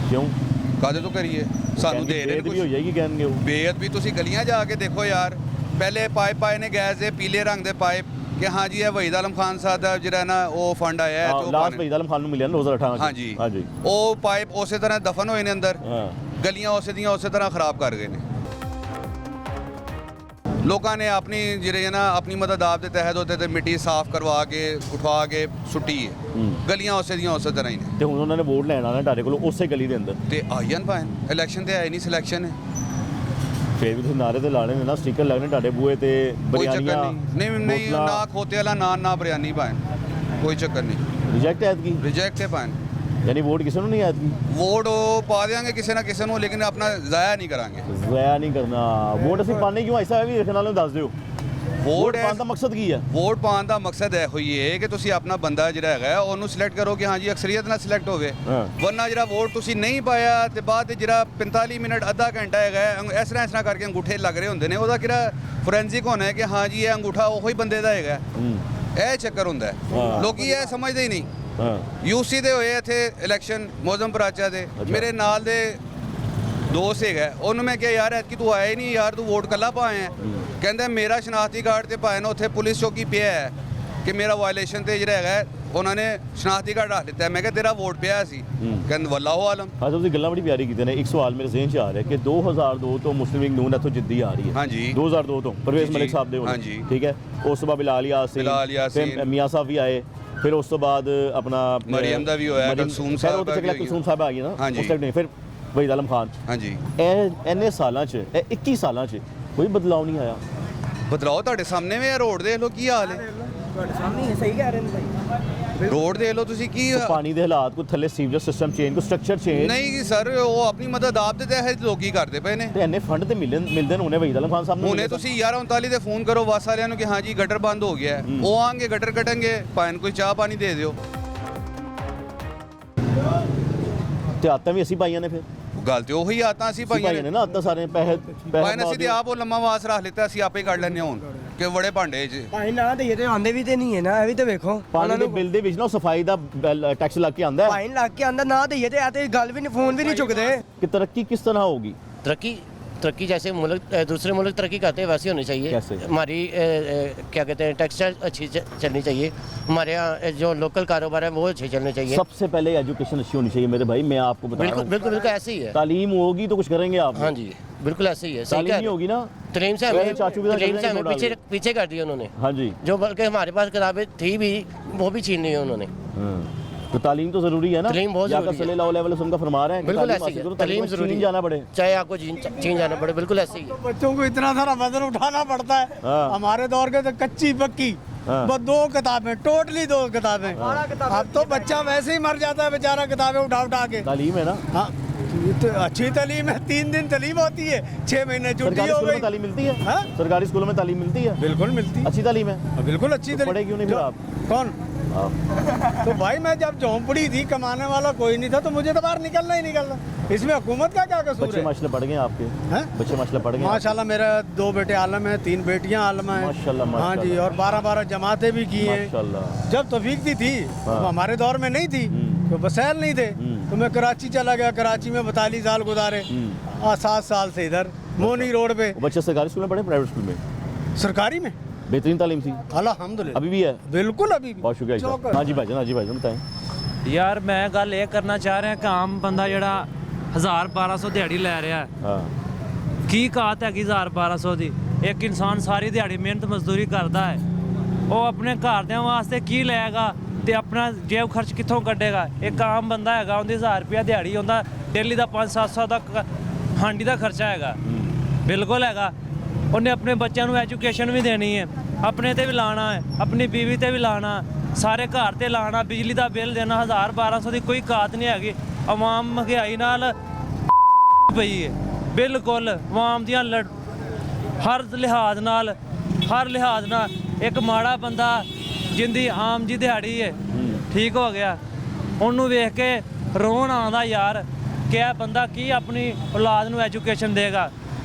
ਕਿਉਂ? ਕਾਹਦੇ ਤੋਂ ਕਰੀਏ? ਸਾਨੂੰ ਦੇ ਰਹੇ ਵੀ ਹੋ ਜਾਏਗੀ ਕਹਿਣਗੇ ਉਹ। ਬੇਅਦਬੀ ਤੁਸੀਂ ਗਲੀਆਂ ਜਾ ਕੇ ਦੇਖੋ ਯਾਰ, ਪਹਿਲੇ ਪਾਈਪ ਪਾਏ ਨੇ ਗੈਸ ਦੇ ਪੀਲੇ ਰੰਗ ਦੇ ਪਾਈਪ ਕਿ ਹਾਂ ਜੀ ਇਹ ਵਹੀਦ ਆਲਮ ਖਾਨ ਸਾਹਿਬ ਦਾ ਜਿਹੜਾ ਨਾ ਉਹ ਫੰਡ ਆਇਆ ਹੈ ਤੇ ਲਾਸਟ ਵਹੀਦ ਆਲਮ ਖਾਨ ਨੂੰ ਮਿਲਿਆ ਨਾ 2018 ਚ। ਹਾਂਜੀ ਹਾਂਜੀ, ਉਹ ਪਾਈਪ ਉਸੇ ਤਰ੍ਹਾਂ ਦਫਨ ਹੋਏ ਨੇ ਅੰਦਰ, ਗਲੀਆਂ ਉਸੇ ਦੀਆਂ ਉਸੇ ਤਰ੍ਹਾਂ ਖਰਾਬ ਕਰ ਗਏ ਨੇ। ਲੋਕਾਂ ਨੇ ਆਪਣੀ ਜਿਹੜੇ ਨਾ ਆਪਣੀ ਮਦਦ ਆਪ ਦੇ ਤਹਿਤ ਉੱਤੇ ਤੇ ਮਿੱਟੀ ਸਾਫ਼ ਕਰਵਾ ਕੇ ਉਠਵਾ ਕੇ ਸੁੱਟੀ ਹੈ, ਗਲੀਆਂ ਉਸੇ ਦੀਆਂ ਉਸੇ ਤਰ੍ਹਾਂ ਹੀ ਨੇ। ਤੇ ਹੁਣ ਉਹਨਾਂ ਨੇ ਵੋਟ ਲੈਣ ਆਣਾ ਤੁਹਾਡੇ ਕੋਲ ਉਸੇ ਗਲੀ ਦੇ ਅੰਦਰ, ਤੇ ਆਈਆਂ ਭਾਵੇਂ ਇਲੈਕਸ਼ਨ ਤੇ ਆਏ ਨਹੀਂ, ਸਿਲੈਕਸ਼ਨ ਹੈ। ਫੇਰ ਵੀ ਤੁਸੀਂ ਨਾਰੇ ਤੇ ਲਾਣੇ ਨੇ ਨਾ, ਸਟicker ਲੱਗਣੇ ਤੁਹਾਡੇ ਬੂਹੇ ਤੇ, ਕੋਈ ਚੱਕਰ ਬਿਰਿਆਨੀਆਂ ਨਹੀਂ ਨਾ ਖੋਤੇ ਵਾਲਾ ਨਾ ਬਿਰਿਆਨੀ ਭਾਵੇਂ, ਕੋਈ ਚੱਕਰ ਨਹੀਂ। ਰਿਜੈਕਟ ਐਤਕੀ? ਰਿਜੈਕਟ ਹੈ ਭਾਵੇਂ, ਯਾਨੀ ਵੋਟ ਕਿਸੇ ਨੂੰ ਨਹੀਂ ਐਤਕੀ? ਵੋਟ ਉਹ ਪਾ ਦੇਾਂਗੇ ਕਿਸੇ ਨਾ ਕਿਸੇ ਨੂੰ, ਲੇਕਿਨ ਆਪਣਾ ਜ਼ਾਇਆ ਨਹੀਂ ਕਰਾਂਗੇ। ਜ਼ਾਇਆ ਨਹੀਂ ਕਰਨਾ। ਵੋਟ ਅਸੀਂ ਪਾਣੇ ਕਿਉਂ? ਐਸਾ ਵੀ ਦੇਖਣ ਵਾਲਿਆਂ ਨੂੰ ਦੱਸ ਦਿਓ, ਵੋਟ ਪਾਉਣ ਦਾ ਮਕਸਦ ਕੀ ਹੈ? ਵੋਟ ਪਾਉਣ ਦਾ ਮਕਸਦ ਇਹੋ ਹੀ ਹੈ ਕਿ ਤੁਸੀਂ ਆਪਣਾ ਬੰਦਾ ਜਿਹੜਾ ਹੈਗਾ ਉਹਨੂੰ ਸਿਲੈਕਟ ਕਰੋ ਕਿ ਹਾਂ ਜੀ ਅਕਸਰੀਅਤ ਨਾਲ ਸਿਲੈਕਟ ਹੋਵੇ। ਵਰਨਾ ਜਿਹੜਾ ਵੋਟ ਤੁਸੀਂ ਨਹੀਂ ਪਾਇਆ ਤੇ ਬਾਅਦ ਜਿਹੜਾ 45 ਮਿੰਟ ਅੱਧਾ ਘੰਟਾ ਹੈਗਾ ਇਸ ਤਰ੍ਹਾਂ ਕਰਕੇ ਅੰਗੂਠੇ ਲੱਗ ਰਹੇ ਹੁੰਦੇ ਨੇ, ਉਹਦਾ ਕਿਹੜਾ ਫੋਰੈਂਸਿਕ ਹੋਣਾ ਹੈ ਕਿ ਹਾਂ ਜੀ ਇਹ ਅੰਗੂਠਾ ਉਹੀ ਬੰਦੇ ਦਾ ਹੈਗਾ। ਇਹ ਚੱਕਰ ਹੁੰਦਾ ਹੈ, ਲੋਕੀ ਇਹ ਸਮਝਦੇ ਹੀ ਨਹੀਂ। ਯੂਸੀ ਦੇ ਹੋਏ ਇੱਥੇ ਇਲੈਕਸ਼ਨ ਮੌਜ਼ਮ ਪਰਾਚਾ ਦੇ, ਮੇਰੇ ਨਾਲ ਦੇ ਦੋਸਤ ਹੈਗਾ, ਉਹਨੂੰ ਮੈਂ ਕਿਹਾ ਯਾਰ ਐਤਕੀ ਤੂੰ ਆਇਆ ਹੀ ਨਹੀਂ ਯਾਰ, ਤੂੰ ਵੋਟ ਕੱਲਾ ਪਾਇਆ। ਕਹਿੰਦਾ ਮੇਰਾ ਸ਼ਨਾਖਤੀ ਕਾਰਡ ਤੇ ਪਾਇਆ ਨਾ ਉੱਥੇ ਪੁਲਿਸ ਚੌਕੀ ਪਿਆ ਹੈ ਕਿ ਮੇਰਾ ਵਾਇਲੇਸ਼ਨ ਤੇ ਜਿਹੜਾ ਹੈਗਾ ਉਹਨਾਂ ਨੇ ਸ਼ਨਾਖਤੀ ਕਾਰਡ ਰੱਖ ਲਿੱਤਾ। ਮੈਂ ਕਿਹਾ ਤੇਰਾ ਵੋਟ ਪਿਆ ਸੀ? ਕਹਿੰਦਾ ਵੱਲਾਹੂ ਆਲਮ। ਹਾਂ, ਤੁਸੀਂ ਗੱਲਾਂ ਬੜੀ ਪਿਆਰੀ ਕੀਤੀਆਂ ਨੇ। ਇੱਕ ਸਵਾਲ ਮੇਰੇ ਜ਼ਿਹਨ 'ਚ ਆ ਰਿਹਾ ਕਿ 2002 ਤੋਂ ਮੁਸਲਿਮ ਲੀਗ ਨੂਨ ਇੱਥੋਂ ਜਿੱਦੀ ਆ ਰਹੀ ਹੈ। ਹਾਂਜੀ 2002 ਤੋਂ ਪਰਵੇਜ਼ ਮਲਿਕ ਸਾਹਿਬ ਦੇ ਹੋਣੇ, ਹਾਂਜੀ ਠੀਕ ਹੈ। ਉਸ ਤੋਂ ਬਾਅਦ ਬਿਲਾਲ ਯਾਸੀਨ, ਫਿਰ ਮੀਆਂ ਸਾਹਿਬ ਵੀ ਆਏ, ਫਿਰ ਉਸ ਤੋਂ ਬਾਅਦ ਆਪਣਾ ਮਰੀਮ ਦਾ ਵੀ ਹੋਇਆ, ਕਲਸੂਮ ਸਾਹਿਬ ਦਾ ਵੀ ਹੋਇਆ। ਕਲਸੂਮ ਸਾਹਿਬ ਆ ਗਈ ਨਾ ਉਸ ਟਾਈਮ ਨਹੀਂ, ਫਿਰ ਵਹੀਦ ਆਲਮ ਖਾਨ। ਹਾਂਜੀ, ਇਹ ਇੰਨੇ ਸਾਲਾਂ 'ਚ, ਇਹ 21 ਸਾਲਾਂ 'ਚ ਕੋਈ ਬਦਲਾਅ ਨਹੀਂ ਆਇਆ। ਬਦਲਾਓ ਤੁਹਾਡੇ ਸਾਹਮਣੇ ਵੇ, ਰੋਡ ਦੇਖ ਲਓ ਕੀ ਹਾਲ ਹੈ, ਤੁਹਾਡੇ ਸਾਹਮਣੇ ਹੀ ਸਹੀ ਕਹਿ ਰਹੇ ਨੇ ਭਾਈ। ਰੋਡ ਦੇਖ ਲਓ ਤੁਸੀਂ ਕੀ ਪਾਣੀ ਦੇ ਹਾਲਾਤ, ਕੋਈ ਥੱਲੇ ਸੀਵਰੇਜ ਸਿਸਟਮ ਚੇਂਜ, ਕੋਈ ਸਟਰਕਚਰ ਚੇਂਜ ਨਹੀਂ ਸਰ। ਉਹ ਆਪਣੀ ਮਦਦ ਆਪ ਦੇ ਤਹਿਤ ਲੋਕੀ ਕਰਦੇ ਪਏ ਨੇ। ਤੇ ਇੰਨੇ ਫੰਡ ਤੇ ਮਿਲਦੇ ਨੇ ਹੁਣੇ ਵਹੀਦ ਆਲਮ ਖਾਨ ਸਾਹਿਬ ਨੂੰ। ਹੁਣੇ ਤੁਸੀਂ 1139 ਤੇ ਫੋਨ ਕਰੋ ਵਾਸ ਵਾਲਿਆਂ ਨੂੰ ਕਿ ਹਾਂ ਜੀ ਗਟਰ ਬੰਦ ਹੋ ਗਿਆ, ਉਹ ਆਣਗੇ ਗਟਰ ਕੱਟਣਗੇ, ਭਾਵੇਂ ਕੋਈ ਚਾਹ ਪਾਣੀ ਦੇ ਦਿਓ। ਤੇ ਆਤਾਂ ਵੀ ਅਸੀਂ ਪਾਈਆਂ ਨੇ, ਫਿਰ ਗੱਲ ਤੇ ਉਹੀ ਆਤਾਂ ਅਸੀਂ ਪਾਈਆਂ ਨੇ ਨਾ, ਆਤਾਂ ਸਾਰੇ ਪੈਸੇ ਅਸੀਂ ਤੇ ਆਪ ਉਹ ਲੰਮਾ ਵਾਸ ਰੱਖ ਲਿੱਤਾ, ਅਸੀਂ ਆਪੇ ਕੱਢ ਲੈਣੇ ਹੁਣ ਕਿ ਬੜੇ ਭਾਂਡੇ 'ਚ। ਭਾਈ ਨਾ ਤੇ ਇਹ ਤੇ ਆਂਦੇ ਵੀ ਤੇ ਨਹੀਂ ਹੈ ਨਾ, ਇਹ ਵੀ ਤੇ ਵੇਖੋ ਪਾਣੀ ਦੇ ਬਿੱਲ ਦੇ ਵਿੱਚ ਨਾ ਸਫਾਈ ਦਾ ਟੈਕਸ ਲੱਗ ਕੇ ਆਂਦਾ ਹੈ। ਭਾਈ ਲੱਗ ਕੇ ਆਂਦਾ ਨਾ ਤੇ ਇਹ ਤੇ ਆ ਤੇ ਗੱਲ ਵੀ ਨਹੀਂ, ਫੋਨ ਵੀ नहीं चुकते। कि तरक्की किस तरह होगी? तरक्की जैसे मुल्क दूसरे मुल्क तरक्की करते हैं वैसे होनी चाहिए। कैसे? हमारी क्या कहते हैं टेक्सटाइल अच्छी चलनी चाहिए, हमारे यहाँ जो लोकल कारोबार है वो अच्छे चलने चाहिए। सबसे पहले एजुकेशन अच्छी होनी चाहिए मेरे भाई, मैं आपको बता रहा हूं। बिल्कुल ऐसे ही है। तालीम होगी तो कुछ करेंगे आप। हाँ जी बिल्कुल ऐसे ही है। तालीम नहीं होगी ना, तलीम से हमें पीछे कर दिया उन्होंने। हाँ जी, जो बल्कि हमारे पास किताबें थी भी वो भी छीन ली है उन्होंने। तो तालीम तो जरूरी है ना, तालीम बहुत जरूरी है। सल्लल्लाहु अलैहि वसल्लम का फरमा रहे हैं बिल्कुल ऐसे ही, तालीम जरूरी जाना पड़े, चाहे आपको चीन जाना पड़े, बिल्कुल ऐसे ही। बच्चों को इतना सारा वजन उठाना पड़ता है। हमारे दौर के तो कच्ची पक्की बस 2 किताबें, टोटली 2 किताबें। अब तो बच्चा वैसे ही मर जाता है बेचारा किताबें उठा के। तालीम है ना, हाँ तो अच्छी तालीम है, 3 दिन तालीम होती है, 6 महीने छुट्टी हो गई। तालीम मिलती है? सरकारी स्कूलों में तालीम मिलती है? बिल्कुल मिलती है, अच्छी तालीम है, बिल्कुल अच्छी तालीम। पढ़े क्यों नहीं फिर आप? कौन? तो भाई मैं जब झोंपड़ी थी, कमाने वाला कोई नहीं था, तो मुझे तो बाहर निकलना ही निकलना। इसमें हुकूमत का क्या कसूर बच्चे है? माशाल्लाह पढ़ गए आपके? हैं? बच्चे माशाल्लाह पढ़ गए? माशाल्लाह मेरा 2 बेटे आलम है, 3 बेटियां आलम है। माशाल्लाह हाँ जी, और 12 जमातें भी की हैं। माशाल्लाह। जब तौफीक थी तो हमारे दौर में नहीं थी, तो वसैल नहीं थे, तो मैं कराची चला गया। कराची में 42 साल गुजारे, 7 साल से इधर मोनी रोड पे। बच्चे सरकारी स्कूल में पढ़े, प्राइवेट स्कूल में? सरकारी में बेहतरीन तालीम थी अल्हम्दुलिल्लाह, अभी भी है? बिल्कुल अभी भी। बहुत शुक्रिया। हाँ जी भाईजान बताएं। ਯਾਰ ਮੈਂ ਗੱਲ ਇਹ ਕਰਨਾ ਚਾਹ ਰਿਹਾ ਕਿ ਆਮ ਬੰਦਾ ਜਿਹੜਾ 1000-1200 ਦਿਹਾੜੀ ਲੈ ਰਿਹਾ ਹੈ, ਕੀ ਕਾਤ ਹੈਗੀ 1000-1200 ਦੀ? ਇੱਕ ਇਨਸਾਨ ਸਾਰੀ ਦਿਹਾੜੀ ਮਿਹਨਤ ਮਜ਼ਦੂਰੀ ਕਰਦਾ ਹੈ, ਉਹ ਆਪਣੇ ਘਰਦਿਆਂ ਵਾਸਤੇ ਕੀ ਲਏਗਾ ਤੇ ਆਪਣਾ ਜੇਬ ਖਰਚ ਕਿੱਥੋਂ ਕੱਢੇਗਾ? ਇੱਕ ਆਮ ਬੰਦਾ ਹੈਗਾ, ਉਹਦੀ 1000 ਰੁਪਇਆ ਦਿਹਾੜੀ ਹੁੰਦਾ, ਡੇਲੀ ਦਾ 500-700 ਦਾ ਹਾਂਡੀ ਦਾ ਖਰਚਾ ਹੈਗਾ, ਬਿਲਕੁਲ ਹੈਗਾ। ਉਹਨੇ ਆਪਣੇ ਬੱਚਿਆਂ ਨੂੰ ਐਜੂਕੇਸ਼ਨ ਵੀ ਦੇਣੀ ਹੈ, ਆਪਣੇ ਤੇ ਵੀ ਲਾਣਾ ਹੈ, ਆਪਣੀ ਬੀਵੀ ਤੇ ਵੀ ਲਾਣਾ, ਸਾਰੇ ਘਰ ਤੇ ਲਾਣਾ, ਬਿਜਲੀ ਦਾ ਬਿੱਲ ਦੇਣਾ। 1000-1200 ਦੀ ਕੋਈ ਕਾਤ ਨਹੀਂ ਹੈਗੀ। ਆਵਾਮ ਮਹਿੰਗਾਈ ਨਾਲ ਪਈ ਹੈ, ਬਿਲਕੁਲ ਆਵਾਮ ਦੀਆਂ ਹਰ ਲਿਹਾਜ਼ ਨਾਲ ਇੱਕ ਮਾੜਾ ਬੰਦਾ ਜਿੰਦੀ ਆਮ ਜੀ ਦਿਹਾੜੀ ਹੈ ਠੀਕ ਹੋ ਗਿਆ, ਉਹਨੂੰ ਵੇਖ ਕੇ ਰੋਣ ਆਉਂਦਾ ਯਾਰ ਕਿ ਇਹ ਬੰਦਾ ਕੀ ਆਪਣੀ ਔਲਾਦ ਨੂੰ ਐਜੂਕੇਸ਼ਨ ਦੇਗਾ।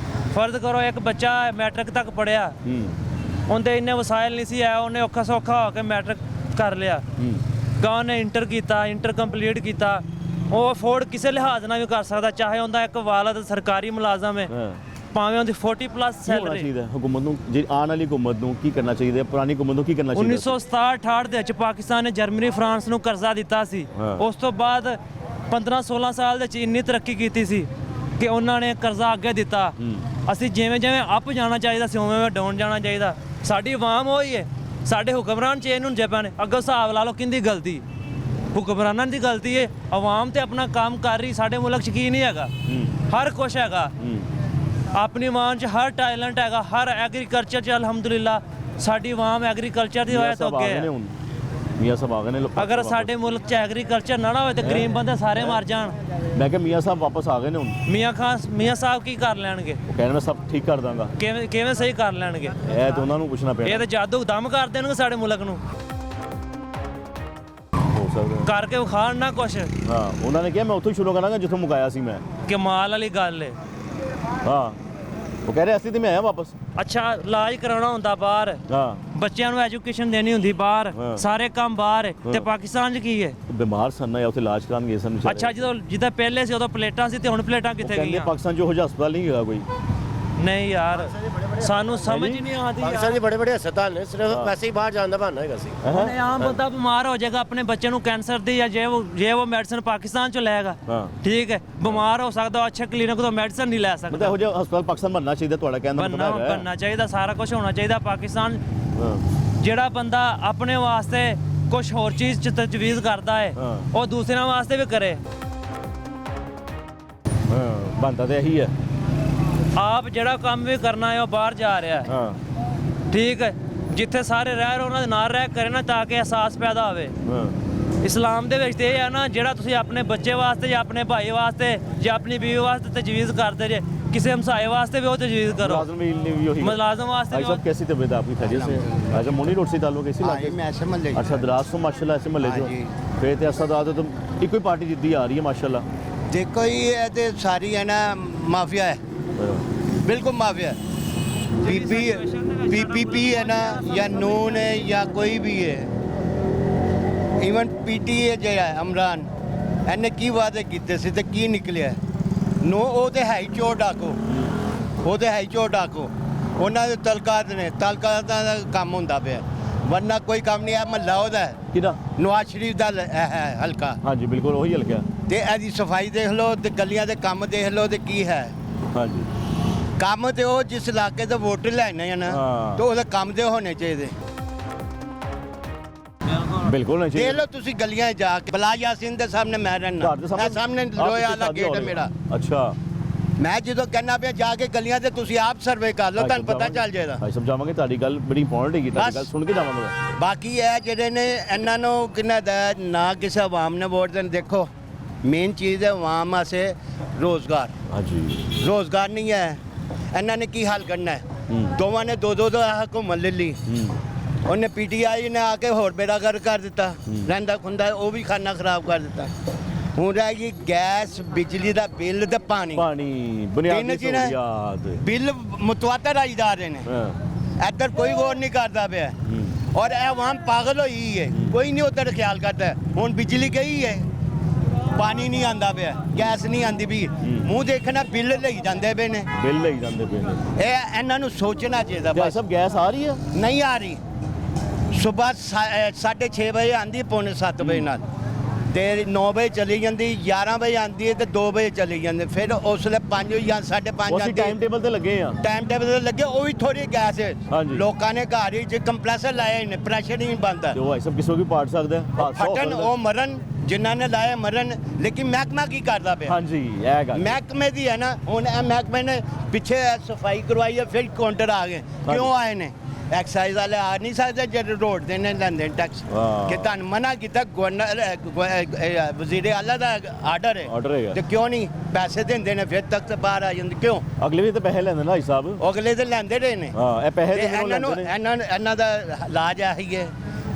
ਫਰਜ਼ ਕਰੋ ਇੱਕ ਬੱਚਾ ਮੈਟ੍ਰਿਕ ਤੱਕ ਪੜ੍ਹਿਆ, ਉਹਦੇ ਇੰਨੇ ਵਸਾਇਲ ਨਹੀਂ ਸੀ ਆਇਆ, ਉਹਨੇ ਔਖਾ ਸੌਖਾ ਹੋ ਕੇ ਮੈਟ੍ਰਿਕ ਕਰ ਲਿਆ, ਗਾਂ ਨੇ ਇੰਟਰ ਕੀਤਾ, ਇੰਟਰ ਕੰਪਲੀਟ ਕੀਤਾ, ਉਹ ਅਫੋਰਡ ਕਿਸੇ ਲਿਹਾਜ਼ ਨਾਲ ਵੀ ਕਰ ਸਕਦਾ, ਚਾਹੇ ਉਹਦਾ ਇੱਕ ਵਾਲਦ ਸਰਕਾਰੀ ਮੁਲਾਜ਼ਮ ਹੈ, ਭਾਵੇਂ ਉਹਦੀ 40 ਪਲੱਸ ਕੀ ਹੋਣਾ ਸੈਲਰੀ। ਚਾਹੀਦਾ ਹੁਕੂਮਤ ਨੂੰ, ਜੇ ਆਉਣ ਵਾਲੀ ਹੁਕੂਮਤ ਨੂੰ ਕੀ ਕਰਨਾ ਚਾਹੀਦਾ, ਪੁਰਾਣੀ ਹੁਕੂਮਤ ਨੂੰ ਕੀ ਕਰਨਾ ਚਾਹੀਦਾ? 1967-68 ਦੇ ਵਿੱਚ ਪਾਕਿਸਤਾਨ ਨੇ ਜਰਮਨੀ ਫਰਾਂਸ ਨੂੰ ਕਰਜ਼ਾ ਦਿੱਤਾ ਸੀ। ਉਸ ਤੋਂ ਬਾਅਦ 15-16 ਸਾਲ ਦੇ ਵਿੱਚ ਇੰਨੀ ਤਰੱਕੀ ਕੀਤੀ ਸੀ ਕਿ ਉਹਨਾਂ ਨੇ ਕਰਜ਼ਾ ਅੱਗੇ ਦਿੱਤਾ। ਅਸੀਂ ਜਿਵੇਂ ਜਿਵੇਂ ਅਪ ਜਾਣਾ ਚਾਹੀਦਾ ਸੀ ਉਵੇਂ ਡਾਊਨ ਜਾਣਾ ਚਾਹੀਦਾ। ਸਾਡੀ ਆਵਾਮ ਉਹੀ ਹੈ, ਸਾਡੇ ਹੁਕਮਰਾਨ ਚੇਂਜ ਹੁੰਦੇ ਪਏ ਨੇ। ਅੱਗੇ ਹਿਸਾਬ ਲਾ ਲਓ ਕਿੰਦੀ ਗਲਤੀ, ਹੁਕਮਰਾਨਾਂ ਦੀ ਗਲਤੀ ਹੈ। ਆਵਾਮ ਤੇ ਆਪਣਾ ਕੰਮ ਕਰ ਰਹੀ, ਸਾਡੇ ਮੁਲਕ 'ਚ ਕੀ ਨਹੀਂ ਹੈਗਾ, ਹਰ ਕੁਛ ਹੈਗਾ। ਆਪਣੀ ਆਵਾਮ 'ਚ ਹਰ ਟੈਲੈਂਟ ਹੈਗਾ, ਹਰ ਐਗਰੀਕਲਚਰ 'ਚ ਅਲਹਮਦੁਲਿਲਾ ਸਾਡੀ ਆਵਾਮ ਐਗਰੀਕਲਚਰ ਦੀ ਵਜ੍ਹਾ ਤੋਂ ਅੱਗੇ ਹੈ। ਮੀਆਂ ਸਾਹਿਬ ਆ ਗਏ ਨੇ। ਅਗਰ ਸਾਡੇ ਮੁਲਕ 'ਚ ਐਗਰੀਕਲਚਰ ਨਾ ਹੋਵੇ ਤਾਂ ਗਰੀਬ ਬੰਦੇ ਸਾਰੇ ਮਰ ਜਾਣ। ਮੈਂ ਕਿਹਾ ਮੀਆਂ ਸਾਹਿਬ ਵਾਪਸ ਆ ਗਏ ਨੇ ਹੁਣ। ਮੀਆਂ ਸਾਹਿਬ ਕੀ ਕਰ ਲੈਣਗੇ? ਉਹ ਕਹਿੰਦੇ ਮੈਂ ਸਭ ਠੀਕ ਕਰ ਦਾਂਗਾ। ਕਿਵੇਂ ਸਹੀ ਕਰ ਲੈਣਗੇ? ਇਹ ਤਾਂ ਉਹਨਾਂ ਨੂੰ ਪੁੱਛਣਾ ਪੈਣਾ। ਇਹ ਤਾਂ ਜਾਦੂ ਦਮ ਕਰ ਦੇਣਗੇ ਸਾਡੇ ਮੁਲਕ ਨੂੰ, ਹੋ ਸਕਦਾ ਕਰਕੇ ਵਿਖਾਣ ਨਾ ਕੁਛ। ਹਾਂ, ਉਹਨਾਂ ਨੇ ਕਿਹਾ ਮੈਂ ਉੱਥੋਂ ਸ਼ੁਰੂ ਕਰਾਂਗਾ ਜਿੱਥੋਂ ਮੁਕਾਇਆ ਸੀ ਮੈਂ। ਕਮਾਲ ਵਾਲੀ ਗੱਲ ਹੈ। ਹਾਂ, ਉਹ ਕਹਿ ਰਹੇ ਅਸੀਂ ਤੇ ਮੈਂ ਆਇਆ ਵਾਪਸ। ਅੱਛਾ, ਇਲਾਜ ਕਰਾਉਣਾ ਹੁੰਦਾ ਬਾਹਰ, ਹਾਂ, ਬੱਚਿਆਂ ਨੂੰ ਐਜੂਕੇਸ਼ਨ ਦੇਣੀ ਹੁੰਦੀ ਬਾਹਰ, ਸਾਰੇ ਕੰਮ ਬਾਹਰ ਹੈ। ਤੇ ਪਾਕਿਸਤਾਨ 'ਚ ਕੀ ਹੈ? ਬਿਮਾਰ ਸਨ ਨਾ, ਉੱਥੇ ਇਲਾਜ ਕਰਾਉਣ ਗਏ ਸਨ ਵਿਚਾਰੇ। ਅੱਛਾ, ਜਿੱਦਾਂ ਪਹਿਲੇ ਸੀ ਉਦੋਂ ਪਲੇਟਾਂ ਸੀ ਤੇ ਹੁਣ ਪਲੇਟਾਂ ਕਿੱਥੇ ਕਹਿੰਦੇ ਗਈਆਂ? ਪਾਕਿਸਤਾਨ 'ਚ ਉਹ ਜਿਹਾ ਹਸਪਤਾਲ ਨਹੀਂ ਹੈਗਾ ਕੋਈ। ਨਹੀਂ ਯਾਰ, ਸਾਨੂੰ ਸਮਝ ਹੀ ਨਹੀਂ ਆਉਂਦੀ। ਪਾਕਿस्तान के बड़े बड़े अस्पताल ने, सिर्फ वैसे ही बाहर जाने का बहाना है। ਹੁਣ ਆਮ ਬੰਦਾ ਬਿਮਾਰ ਹੋ ਜਾਏਗਾ, ਆਪਣੇ ਬੱਚੇ ਨੂੰ ਕੈਂਸਰ ਦੀ ਜਾਂ ਜੇ ਉਹ ਮੈਡੀਸਨ ਪਾਕਿਸਤਾਨ 'ਚੋਂ ਲਏਗਾ, ਠੀਕ ਹੈ, ਬਿਮਾਰ ਹੋ ਸਕਦਾ, ਅੱਛੇ ਕਲੀਨਿਕ ਤੋਂ ਮੈਡੀਸਨ ਨਹੀਂ ਲੈ ਸਕਦਾ। ਮਤਲਬ ਇਹੋ ਜਿਹਾ ਹਸਪਤਾਲ ਪਾਕਿਸਤਾਨ ਬਣਨਾ ਚਾਹੀਦਾ, ਤੁਹਾਡਾ ਕਹਿਣ ਦਾ ਮਤਲਬ ਹੈ? ਬਣਨਾ ਚਾਹੀਦਾ, ਸਾਰਾ ਕੁਝ ਹੋਣਾ ਚਾਹੀਦਾ ਪਾਕਿਸਤਾਨ। ਜਿਹੜਾ ਬੰਦਾ ਆਪਣੇ ਵਾਸਤੇ ਕੁਝ ਹੋਰ ਚੀਜ਼ 'ਚ ਤਜਵੀਜ਼ ਕਰਦਾ ਹੈ, ਉਹ ਦੂਸਰਿਆਂ ਵਾਸਤੇ ਵੀ ਕਰੇ। ਬਣਦਾ ਤਾਂ ਇਹੀ ਹੈ। ਆਪ ਜਿਹੜਾ ਕੰਮ ਵੀ ਕਰਨਾ ਹੈ ਉਹ ਬਾਹਰ ਜਾ ਰਿਹਾ ਹੈ, ਠੀਕ ਹੈ, ਜਿੱਥੇ ਸਾਰੇ ਰਹਿ ਰਹੇ ਉਹਨਾਂ ਦੇ ਨਾਲ ਰਹਿ ਕਰੇ ਨਾ, ਤਾਂ ਕਿ ਅਹਿਸਾਸ ਪੈਦਾ ਹੋਵੇ। ਇਸਲਾਮ ਦੇ ਵਿੱਚ ਤੇ ਇਹ ਹੈ ਨਾ, ਜਿਹੜਾ ਤੁਸੀਂ ਆਪਣੇ ਬੱਚੇ ਵਾਸਤੇ ਜਾਂ ਆਪਣੇ ਭਾਈ ਵਾਸਤੇ ਜਾਂ ਆਪਣੀ ਬੀਵੀ ਵਾਸਤੇ ਤਜਵੀਜ਼ ਕਰਦੇ ਜੇ, ਕਿਸੇ ਹਮਸਾਏ वास्ते भी वो तजवीज़ करो, मुलाजिम वास्ते भी। कैसी तबीयत आपकी? खैरियत से? अच्छा, मोनी रोड से ताल्लुक कैसी लागे? मैं ऐसे महल्ले। अच्छा, दराज तो माशाल्लाह ऐसे महल्ले जो फिर ते असद तो एक कोई पार्टी जिद्दी आ रही है माशाल्लाह। देखो ये ते सारी है ना माफिया है, बिल्कुल माफिया है। पीपीपी है ना, या नून है, या कोई भी है, इवन पीटीए जो है इमरान इन्हें की वादे कीते सी ते की निकलिया? नो वो तो है ही चोर डाको, वो तो है ही चोर डाको। उन्होंने तलकात ने तलकात का काम होंदा पे, वरना कोई काम नहीं है। महला ओहदा है किदा नवाज शरीफ दा है हल्का। हाँ जी बिल्कुल वही हल्का। ते एदी सफाई देख लो ते गलियां दे काम देख लो ते की है। हाँ जी, काम तो वो जिस इलाके से वोट लेने हैं ना, तो वो काम तो होने चाहिए। बिल्कुल नहीं देख चाहिए। लो तुसी गलियां जाके बला यासीन दे सामने मैं रहना, सामने लोहे वाला गेट है मेरा। अच्छा, मैं जो कहना पे जाके गलियां ते तुसी आप सर्वे कर लो, तुहानू पता चल जाएगा। भाई समझावांगे, ਤੁਹਾਡੀ ਗੱਲ ਬੜੀ ਇੰਪੋਰਟੈਂਟ ਹੈਗੀ, ਤੁਹਾਡੀ ਗੱਲ ਸੁਣ ਕੇ ਜਾਵਾਂਗਾ। ਬਾਕੀ ਇਹ ਜਿਹੜੇ ਨੇ ਇਹਨਾਂ ਨੂੰ ਕਿੰਨਾ ਦਾ ਨਾ ਕਿਸੇ ਆਵਾਮ ਨੇ ਵੋਟ ਦੇਣ। ਦੇਖੋ ਮੇਨ ਚੀਜ਼ ਹੈ ਆਵਾਮ ਵਾਸਤੇ ਰੋਜ਼ਗਾਰ। ਹਾਂਜੀ, ਰੋਜ਼ਗਾਰ ਨਹੀਂ ਹੈ, ਇਹਨਾਂ ਨੇ ਕੀ ਹੱਲ ਕਰਨਾ ਹੈ? ਦੋਵਾਂ ਨੇ ਦੋ ਘੁੰਮਣ ਲੈ ਲਈ। ਉਹਨੇ ਪੀਟੀਆਈ ਨੇ ਆ ਕੇ ਹੋਰ ਬੇੜਾ ਗਰਕ ਕਰ ਦਿੱਤਾ, ਰਹਿੰਦਾ ਖੁੰਦਾ ਉਹ ਵੀ ਖਾਨਾ ਖਰਾਬ ਕਰ ਦਿੱਤਾ। ਹੁਣ ਰਹਿ ਗਈ ਗੈਸ, ਬਿਜਲੀ ਦਾ ਬਿੱਲ ਤੇ ਪਾਣੀ। ਬੁਨਿਆਦੀ ਸਹੂਲਤ ਬਿੱਲ ਮੁਤਵਾਤਰ ਆਈ ਜਾ ਰਹੇ ਨੇ, ਇੱਧਰ ਕੋਈ ਗੌਰ ਨਹੀਂ ਕਰਦਾ ਪਿਆ। ਔਰ ਇਹ ਆਵਾਮ ਪਾਗਲ ਹੋਈ ਹੈ, ਕੋਈ ਨਹੀਂ ਉੱਧਰ ਖਿਆਲ ਕਰਦਾ। ਹੁਣ ਬਿਜਲੀ ਗਈ ਹੈ, ਪਾਣੀ ਨਹੀਂ ਆਂਦਾ ਪਿਆ, ਗੈਸ ਨਹੀਂ ਆਂਦੀ ਵੀ, ਮੂੰਹ ਦੇਖਣਾ ਬਿੱਲ ਲਈ ਜਾਂਦੇ ਪਏ ਨੇ, ਬਿੱਲ ਲਈ ਜਾਂਦੇ ਪਏ ਨੇ। ਇਹ ਇਹਨਾਂ ਨੂੰ ਸੋਚਣਾ ਚਾਹੀਦਾ। ਭਾਈ ਸਾਹਿਬ ਗੈਸ ਆ ਰਹੀ ਹੈ? ਨਹੀਂ ਆ ਰਹੀ। ਸੁਬਾਹ 6:30 ਵਜੇ ਆਂਦੀ, ਪੌਣੇ 7 ਵਜੇ ਨਾਲ, ਤੇ 9 ਵਜੇ ਚਲੀ ਜਾਂਦੀ, 11 ਵਜੇ ਆਂਦੀ ਹੈ ਤੇ 2 ਵਜੇ ਚਲੀ ਜਾਂਦੀ। ਫਿਰ ਉਸ ਵੇਲੇ 5 ਜਾਂ 5:30 ਅਸੀਂ ਟਾਈਮ ਟੇਬਲ ਤੇ ਲੱਗੇ ਆ। ਟਾਈਮ ਟੇਬਲ ਤੇ ਲੱਗੇ, ਉਹ ਵੀ ਥੋੜੀ ਗੈਸ ਹੈ। ਲੋਕਾਂ ਨੇ ਘਰ ਹੀ ਚ ਕੰਪਰੈਸਰ ਲਾਏ ਨੇ, ਪ੍ਰੈਸ਼ਰ ਨਹੀਂ ਬਣਦਾ। ਤੇ ਉਹ ਭਾਈ ਸਾਹਿਬ ਕਿਸੇ ਨੂੰ ਵੀ ਪਾੜ ਸਕਦਾ ਹੈ, ਫਟਣ ਉਹ ਮਰਨ, ਜਿਨ੍ਹਾਂ ਨੇ ਲਾਏ ਮਰਨ। ਲੇਕਿਨ ਮਹਿਕਮਾ ਕੀ ਕਰਦਾ ਪਿਆ? ਹਾਂਜੀ, ਇਹ ਗੱਲ ਮਹਿਕਮੇ ਦੀ ਹੈ ਨਾ। ਹੁਣ ਇਹ ਮਹਿਕਮੇ ਨੇ ਪਿੱਛੇ ਸਫਾਈ ਕਰਵਾਈ ਹੈ, ਫਿਰ ਕਾਊਂਟਰ ਆ ਗਏ। ਕਿਉਂ ਆਏ ਨੇ? ਐਕਸਾਈਜ਼ ਵਾਲੇ ਆ ਨਹੀਂ ਸਕਦੇ ਜਿਹੜੇ ਰੋਡ ਦੇ ਨੇ ਲੈਂਦੇ ਟੈਕਸ। ਕਿ ਤੁਹਾਨੂੰ ਮਨਾ ਕੀਤਾ ਗਵਰਨਰ ਵਜ਼ੀਰ ਆਲਾ ਦਾ ਆਰਡਰ ਹੈ, ਤੇ ਕਿਉਂ ਨਹੀਂ ਪੈਸੇ ਦਿੰਦੇ ਨੇ? ਫਿਰ ਤੱਕ ਬਾਹਰ ਆ ਜਾਂਦੇ ਕਿਉਂ? ਅਗਲੇ ਵੀ ਤਾਂ ਪੈਸੇ ਲੈਂਦੇ ਨਾ ਭਾਈ ਸਾਹਿਬ। ਅਗਲੇ ਤੇ ਲੈਂਦੇ ਰਹੇ ਨੇ। ਹਾਂ, ਇਹ ਪੈਸੇ ਇਹਨਾਂ ਦਾ ਇਲਾਜ ਆਹੀ ਹੈ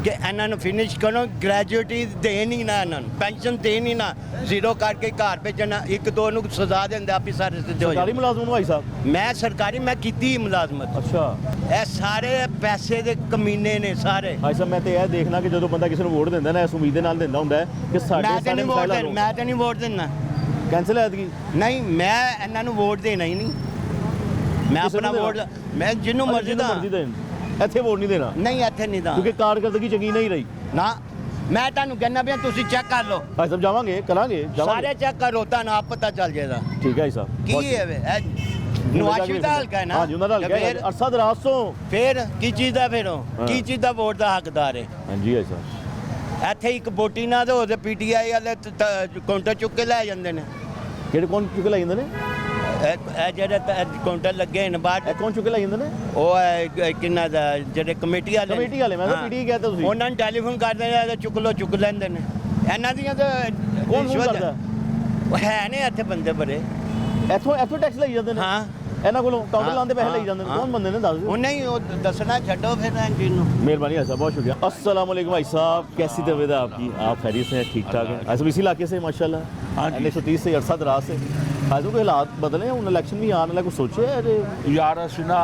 ਕਿ ਇਹਨਾਂ ਨੂੰ ਫਿਨਿਸ਼ ਕਰੋ, ਗ੍ਰੈਜੂਏਟੀ ਦੇਣ ਹੀ ਨਾ, ਇਹਨਾਂ ਨੂੰ ਪੈਨਸ਼ਨ ਦੇਣ ਹੀ ਨਾ, ਜ਼ੀਰੋ ਕਰਕੇ ਘਰ ਭੇਜਣਾ, ਇੱਕ ਦੋ ਨੂੰ ਸਜ਼ਾ ਦਿੰਦੇ ਆਪੀ ਸਾਰੇ ਸਿੱਧੇ ਹੋ ਸਰਕਾਰੀ ਮੁਲਾਜ਼ਮ ਨੂੰ ਭਾਈ ਸਾਹਿਬ? ਮੈਂ ਸਰਕਾਰੀ ਮੈਂ ਕੀਤੀ ਮੁਲਾਜ਼ਮਤ। ਅੱਛਾ, ਇਹ ਸਾਰੇ ਪੈਸੇ ਦੇ ਕਮੀਨੇ ਨੇ ਸਾਰੇ। ਭਾਈ ਸਾਹਿਬ ਮੈਂ ਤੇ ਇਹ ਦੇਖਣਾ ਕਿ ਜਦੋਂ ਬੰਦਾ ਕਿਸੇ ਨੂੰ ਵੋਟ ਦਿੰਦਾ ਨਾ ਇਸ ਉਮੀਦ ਦੇ ਨਾਲ ਦਿੰਦਾ ਹੁੰਦਾ ਹੈ ਕਿ ਸਾਡੇ ਮੈਂ ਤਾਂ ਨਹੀਂ ਵੋਟ ਮਸਾਇਲਾਂ ਦੇਣਾ, ਨੂੰ ਮੈਂ ਤਾਂ ਨਹੀਂ ਵੋਟ ਦੇਣਾ। ਕੈਂਸਲ ਹੈ ਐਤਕੀ? ਨਹੀਂ, ਮੈਂ ਇਹਨਾਂ ਨੂੰ ਵੋਟ ਦੇਣਾ ਹੀ ਨਹੀਂ। ਮੈਂ ਕਿਸੇ ਨੂੰ ਆਪਣਾ ਵੋਟ ਦੇਣਾ? ਮੈਂ ਜਿਹਨੂੰ ਮਰਜ਼ੀ ਦਾ ਦੇਣ, ਇੱਥੇ ਵੋਟ ਨਹੀਂ ਦੇਣਾ? ਨਹੀਂ, ਇੱਥੇ ਨਹੀਂ ਦਾ, ਕਿਉਂਕਿ ਕਾਰਗਰਦਗੀ ਚੰਗੀ ਨਹੀਂ ਰਹੀ ਨਾ। ਮੈਂ ਤੁਹਾਨੂੰ ਕਹਿੰਦਾ ਵੀ ਤੁਸੀਂ ਚੈੱਕ ਕਰ ਲਓ। ਭਾਈ ਸਾਹਿਬ ਜਾਵਾਂਗੇ, ਕਰਾਂਗੇ, ਜਾਵਾਂਗੇ। ਸਾਰੇ ਚੈੱਕ ਕਰੋ ਤਾਂ ਆਪ ਪਤਾ ਚੱਲ ਜਾਏਗਾ। ਠੀਕ ਹੈ ਜੀ ਸਾਹਿਬ। ਕੀ ਹੈ ਵੇ ਇਹ ਨਵਾਸ਼ੀ ਦਾ ਹਲਕਾ ਹੈ ਨਾ? ਹਾਂਜੀ, ਉਹਨਾਂ ਦਾ ਹਲਕਾ ਹੈ। ਅਰਸਾ ਦਰਾਜ਼ ਤੋਂ ਫਿਰ ਕੀ ਚੀਜ਼ ਦਾ, ਫਿਰ ਉਹ ਕੀ ਚੀਜ਼ ਦਾ ਵੋਟ ਦਾ ਹੱਕਦਾਰ ਹੈ? ਹਾਂਜੀ ਭਾਈ ਸਾਹਿਬ। ਇੱਥੇ ਇੱਕ ਵੋਟੀ ਨਾ ਤੇ ਉਹਦੇ ਪੀਟੀਆਈ ਵਾਲੇ ਕਾਊਂਟਰ ਚੁੱਕ ਕੇ ਲੈ ਜਾਂਦੇ ਨੇ। ਕਿਹੜੇ ਕੌਣ ਚੁੱਕ ਲੈ ਜਾਂਦੇ ਨੇ? ਇਹ ਜਿਹੜੇ ਕਾਊਂਟਰ ਲੱਗੇ ਨੇ ਬਾਅਦ ਇਹ ਕੌਣ ਚੁੱਕ ਲੈ ਜਾਂਦੇ ਨੇ? ਉਹ ਕਿੰਨਾ ਦਾ ਜਿਹੜੇ ਕਮੇਟੀ ਵਾਲੇ ਮੈਂ ਤਾਂ ਪੀਟੀ ਕਹਿੰਦਾ ਤੁਸੀਂ। ਉਹਨਾਂ ਨੂੰ ਟੈਲੀਫੋਨ ਕਰਦੇ ਨੇ, ਚੁੱਕ ਲੈਂਦੇ ਨੇ। ਇਹਨਾਂ ਦੀਆਂ ਤਾਂ ਕੌਣ ਕਰਦਾ? ਉਹ ਹੈ ਨੇ ਇੱਥੇ ਬੰਦੇ ਬੜੇ, ਇੱਥੋਂ ਟੈਕਸ ਲਈ ਜਾਂਦੇ ਨੇ। ਹਾਂ, ਇਹਨਾਂ ਕੋਲੋਂ ਕਾਊਂਟਰ ਲਾਉਣ ਦੇ ਪੈਸੇ ਲਈ ਜਾਂਦੇ ਨੇ। ਕੌਣ ਬੰਦੇ ਨੇ ਦੱਸ ਦਿਓ। ਉਹ ਨਹੀਂ, ਉਹ ਦੱਸਣਾ ਛੱਡੋ ਫਿਰ ਜੀ ਨੂੰ। मेहरबानी भाई साहब, बहुत शुक्रिया। अस्सलाम वालेकुम भाई साहब, कैसी तबीयत है आपकी? आप खैरियत से हैं? ठीक ठाक हैं? ऐसे इसी इलाके से माशाल्लाह? 130 से अरसा दराज से आज के हालात बदले हैं, इलेक्शन भी आने वाला, कुछ सोचे है यार? ਅਸੀਂ ਨਾ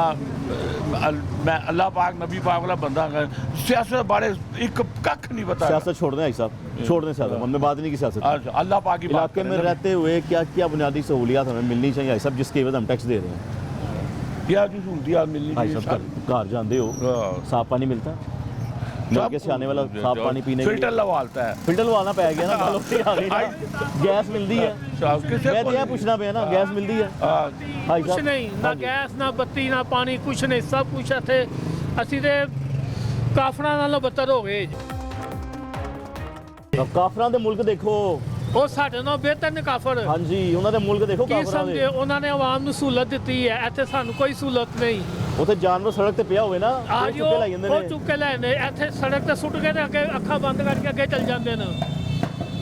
मैं अल्लाह पाक नबी पाक वाला बंदा हाँ, सियासत बारे एक कख नहीं पता। सियासत छोड़ दें भाई साहब, छोड़ दें सियासत, हमने बात नहीं की सियासत। अल्लाह पाक की इलाके में रहते हुए क्या क्या बुनियादी सहूलियात हमें मिलनी चाहिए भाई साहब, जिसके एवज हम टैक्स दे रहे हैं? क्या की सहूलियात मिलनी भाई साहब घर जानते हो, साफ पानी मिलता है, नलके से आने वाला साफ पानी पीने के लिए फिल्टर लगवाता है। फिल्टर लगवाना पै गया ना, आ गई ना। गैस मिलती है, मैं तो यह पूछना पे ना, गैस मिलती है? कुछ नहीं, ना गैस ना बत्ती ना पानी, कुछ नहीं, सब कुछ ਇੱਥੇ ਅਸੀਂ ਤੇ ਕਾਫਰਾਂ ਨਾਲੋਂ ਬੱਤਰ ਹੋ ਗਏ। ਕਾਫਰਾਂ ਦੇ ਮੁਲਕ ਦੇਖੋ, ਉਹ ਸਾਡੇ ਨਾਲੋਂ ਬਿਹਤਰ ਨੇ ਕਾਫਰ। ਹਾਂਜੀ, ਉਹਨਾਂ ਦੇ ਮੁਲਕ ਦੇਖੋ ਕੀ ਕਾਫਰਾਂ ਸਮਝੇ? ਦੇ। ਉਹਨਾਂ ਨੇ ਆਵਾਮ ਨੂੰ ਸਹੂਲਤ ਦਿੱਤੀ ਹੈ, ਇੱਥੇ ਸਾਨੂੰ ਕੋਈ ਸਹੂਲਤ ਨਹੀਂ। ਉੱਥੇ ਜਾਨਵਰ ਸੜਕ ਤੇ ਪਿਆ ਹੋਵੇ ਨਾ, ਆ ਉਹ ਜੋ ਚੁੱਕੇ ਲੈ ਜਾਂਦੇ ਉਹ ਨੇ। ਚੁੱਕ ਕੇ ਲੈ ਜਾਂਦੇ, ਇੱਥੇ ਸੜਕ ਤੇ ਸੁੱਟ ਕੇ ਤੇ ਅੱਗੇ ਅੱਖਾਂ ਬੰਦ ਕਰਕੇ ਅੱਗੇ ਚੱਲ ਜਾਂਦੇ ਨੇ।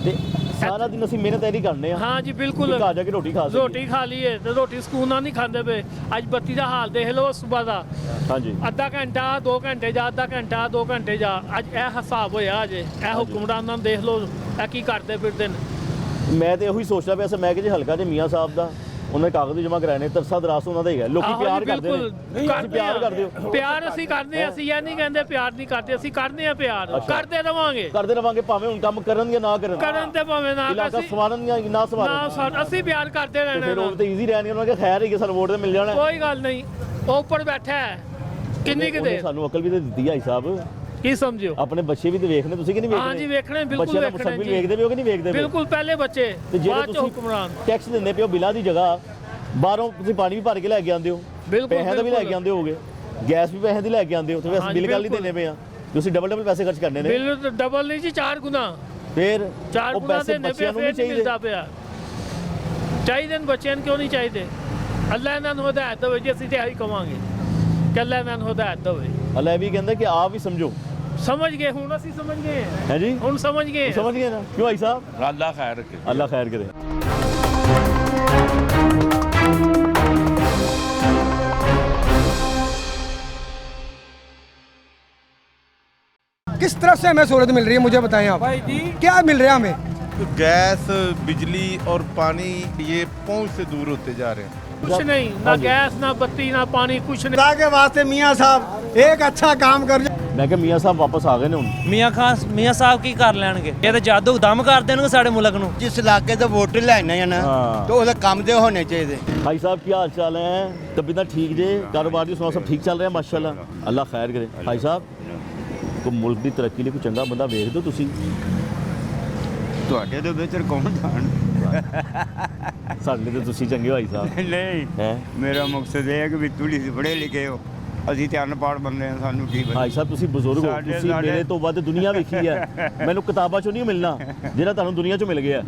ਤੇ ਸਾਰਾ ਦਿਨ ਅਸੀਂ ਮਿਹਨਤ ਇਹਦੀ ਕਰਨੇ ਆ। ਹਾਂ ਜੀ ਬਿਲकुल, ਘਰ ਜਾ ਕੇ ਰੋਟੀ ਖਾ ਸਕੀਏ। ਰੋਟੀ ਖਾ ਲਈਏ ਤੇ ਰੋਟੀ ਸਕੂਨ ਨਾਲ ਨਹੀਂ ਖਾਂਦੇ ਪਏ। ਅੱਜ ਬੱਤੀ ਦਾ ਹਾਲ ਦੇਖ ਲਓ ਸਵੇਰ ਦਾ। ਹਾਂਜੀ, ਅੱਧਾ ਘੰਟਾ 2 ਘੰਟੇ ਜਾ, ਅੱਧਾ ਘੰਟਾ 2 ਘੰਟੇ ਜਾ। ਅੱਜ ਇਹ ਹਿਸਾਬ ਹੋਇਆ। ਅਜੇ ਇਹ ਹੁਕਮਰਾਨਾਂ ਨੂੰ ਦੇਖ ਲਓ ਇਹ ਕੀ ਕਰਦੇ ਫਿਰਦੇ ਨੇ। ਮੈਂ ਤੇ ਉਹੀ ਸੋਚਦਾ ਪਿਆ ਸੀ, ਮੈਂ ਕਿ ਜੇ ਹਲਕਾ ਜੇ ਮੀਆਂ ਸਾਹਿਬ ਦਾ ਉਹਨਾਂ ਕਾਗਜ਼ ਜਮ੍ਹਾਂ ਕਰਾਣੇ, ਤਰਸਾ ਦਰਾਸ ਉਹਨਾਂ ਦਾ ਹੀ ਹੈ। ਲੋਕੀ ਪਿਆਰ ਕਰਦੇ ਨੇ। ਤੁਸੀਂ ਪਿਆਰ ਕਰਦੇ ਹੋ? ਪਿਆਰ ਅਸੀਂ ਕਰਦੇ ਹਾਂ, ਅਸੀਂ ਇਹ ਨਹੀਂ ਕਹਿੰਦੇ ਪਿਆਰ ਨਹੀਂ ਕਰਦੇ, ਅਸੀਂ ਕਰਦੇ ਹਾਂ ਪਿਆਰ। ਕਰਦੇ ਰਵਾਂਗੇ ਭਾਵੇਂ ਹੁਣ ਕੰਮ ਕਰਨ ਜਾਂ ਨਾ ਕਰਨ, ਕਰਨ ਤੇ ਭਾਵੇਂ ਨਾ। ਇਲਾਕਾ ਸਵਾਰਨ ਜਾਂ ਨਾ ਸਵਾਰਨ, ਅਸੀਂ ਪਿਆਰ ਕਰਦੇ ਰਹਿਣਾ। ਫਿਰ ਉਹ ਤੇ ਈਜ਼ੀ ਰਹਿਣੀ, ਉਹਨਾਂ ਕੇ ਖੈਰ ਹੀ ਕਿ ਸਾਨੂੰ ਵੋਟ ਤੇ ਮਿਲ ਜਾਣਾ। ਕੋਈ ਗੱਲ ਨਹੀਂ, ਉਹ ਉੱਪਰ ਬੈਠਾ ਹੈ ਕਿੰਨੀ ਕਿਤੇ। ਸਾਨੂੰ ਅਕਲ ਵੀ ਤੇ ਦਿੱਤੀ ਹੈ ਸਾਹਿਬ। ਕੀ ਸਮਝਿਓ? ਆਪਣੇ ਬੱਚੇ ਵੀ ਤੇ ਵੇਖਣੇ, ਤੁਸੀਂ ਕਿ ਨਹੀਂ ਵੇਖਦੇ? ਹਾਂ ਜੀ ਵੇਖਣੇ, ਬਿਲਕੁਲ ਵੇਖਣੇ ਜੀ। ਵੇਖਦੇ ਪਿਓ ਕਿ ਨਹੀਂ ਵੇਖਦੇ? ਬਿਲਕੁਲ, ਪਹਿਲੇ ਬੱਚੇ ਬਾਅਦ ਚ ਹੁਕਮਰਾਨ। ਟੈਕਸ ਦਿੰਦੇ ਪਿਓ ਬਿੱਲਾਂ ਦੀ ਜਗ੍ਹਾ, ਬਾਹਰੋਂ ਤੁਸੀਂ ਪਾਣੀ ਵੀ ਭਰ ਕੇ ਲੈ ਕੇ ਆਉਂਦੇ ਹੋ, ਪੈਸਿਆਂ ਦਾ ਵੀ ਲੈ ਕੇ ਆਉਂਦੇ ਹੋਗੇ, ਗੈਸ ਵੀ ਪੈਸਿਆਂ ਦੀ ਲੈ ਕੇ ਆਉਂਦੇ ਹੋ, ਤੇ ਅਸੀਂ ਬਿੱਲ ਕੱਲ ਹੀ ਦੇਣੇ ਪਏ ਆ। ਤੁਸੀਂ ਡਬਲ ਪੈਸੇ ਖਰਚ ਕਰਨੇ ਨੇ। ਬਿੱਲ ਡਬਲ ਨਹੀਂ ਜੀ, 4 ਗੁਣਾ। ਫਿਰ 4 ਗੁਣਾ ਦੇਣੇ ਪਏ, ਫਿਰ ਨਹੀਂ ਮਿਲਦਾ ਪਿਆ। ਚਾਹੀਦੇ ਨੇ ਬੱਚਿਆਂ ਨੂੰ, ਕਿਉਂ ਨਹੀਂ ਚਾਹੀਦੇ? ਅੱਲਾ ਇਹਨਾਂ ਨੂੰ ਹਦਾਇਤ ਦੇਵੇ ਜੀ, ਅਸੀਂ ਤੇ ਇਹੀ ਕਵਾਂਗੇ ਕਿ ਅੱਲਾ ਇਹਨਾਂ ਨੂੰ ਹਦਾਇਤ ਦੇਵੇ। ਅੱਲਾ ਇਹ ਵੀ ਕਹਿੰਦਾ ਕਿ ਆਪ ਵੀ ਸਮਝੋ। समझ गए, हूँ ਅਸੀਂ समझ गए हैं जी, हूँ समझ गए ना? क्यों भाई साहब? अल्लाह खैर करे, अल्लाह खैर करे। किस तरफ से हमें सहूलत मिल रही है, मुझे बताएं आप। भाई जी क्या मिल रहा है हमें? गैस, बिजली और पानी ये पहुंच से दूर होते जा रहे हैं। कुछ नहीं, ना गैस ना बत्ती ना पानी, कुछ नहीं। खुदा के वास्ते मियाँ साहब एक अच्छा काम कर। मैं क्या मियाँ साहब वापस आ गए ने ਹੁਣ? ਮੀਆਂ ਸਾਹਿਬ ਕੀ ਕਰ ਲੈਣਗੇ? ਇਹ ਤਾਂ ਜਾਦੂ ਦਮ ਕਰ ਦੇਣਗੇ ਸਾਡੇ ਮੁਲਕ ਨੂੰ। ਜਿਸ ਇਲਾਕੇ ਤੋਂ ਵੋਟ ਲੈਣੇ ਆ ਨਾ, हाँ। तो ਉਹਦੇ ਕੰਮ ਦੇ ਹੋਣੇ ਚਾਹੀਦੇ। भाई साहब क्या हाल चाल है? तबीयत ठीक जे? कारोबार दी सुनाओ, सब ठीक चल रहा है माशाल्लाह? अल्लाह खैर करे। भाई साहब को मुल्क ਦੀ ਤਰੱਕੀ ਲਈ ਕੋਈ ਚੰਗਾ ਬੰਦਾ ਵੇਖ ਦਿਓ ਤੁਸੀਂ। ਤੁਹਾਡੇ ਤੋਂ ਬਿਹਤਰ ਕੌਣ ਜਾਣ? ਸਾਡੇ ਲਈ ਤਾਂ ਤੁਸੀਂ ਚੰਗੇ ਭਾਈ ਸਾਹਿਬ। ਨਹੀਂ, ਹੈ ਮੇਰਾ ਮਕਸਦ ਇਹ ਹੈ ਕਿ ਵੀ ਤੁਸੀਂ ਪੜ੍ਹੇ ਲਿਖੇ ਹੋ, ਅਸੀਂ ਤੇ ਅਨਪੜ੍ਹ ਬੰਦੇ ਹਾਂ, ਸਾਨੂੰ ਕੀ ਭਾਈ ਸਾਹਿਬ ਤੁਸੀਂ ਬਜ਼ੁਰਗ ਹੋ, ਤੁਸੀਂ ਮੇਰੇ ਤੋਂ ਵੱਧ ਦੁਨੀਆ ਵੇਖੀ ਹੈ। ਮੈਨੂੰ ਕਿਤਾਬਾਂ ਚੋਂ ਨਹੀਂ ਮਿਲਣਾ ਜਿਹੜਾ ਤੁਹਾਨੂੰ ਦੁਨੀਆ ਚੋਂ ਮਿਲ ਗਿਆ।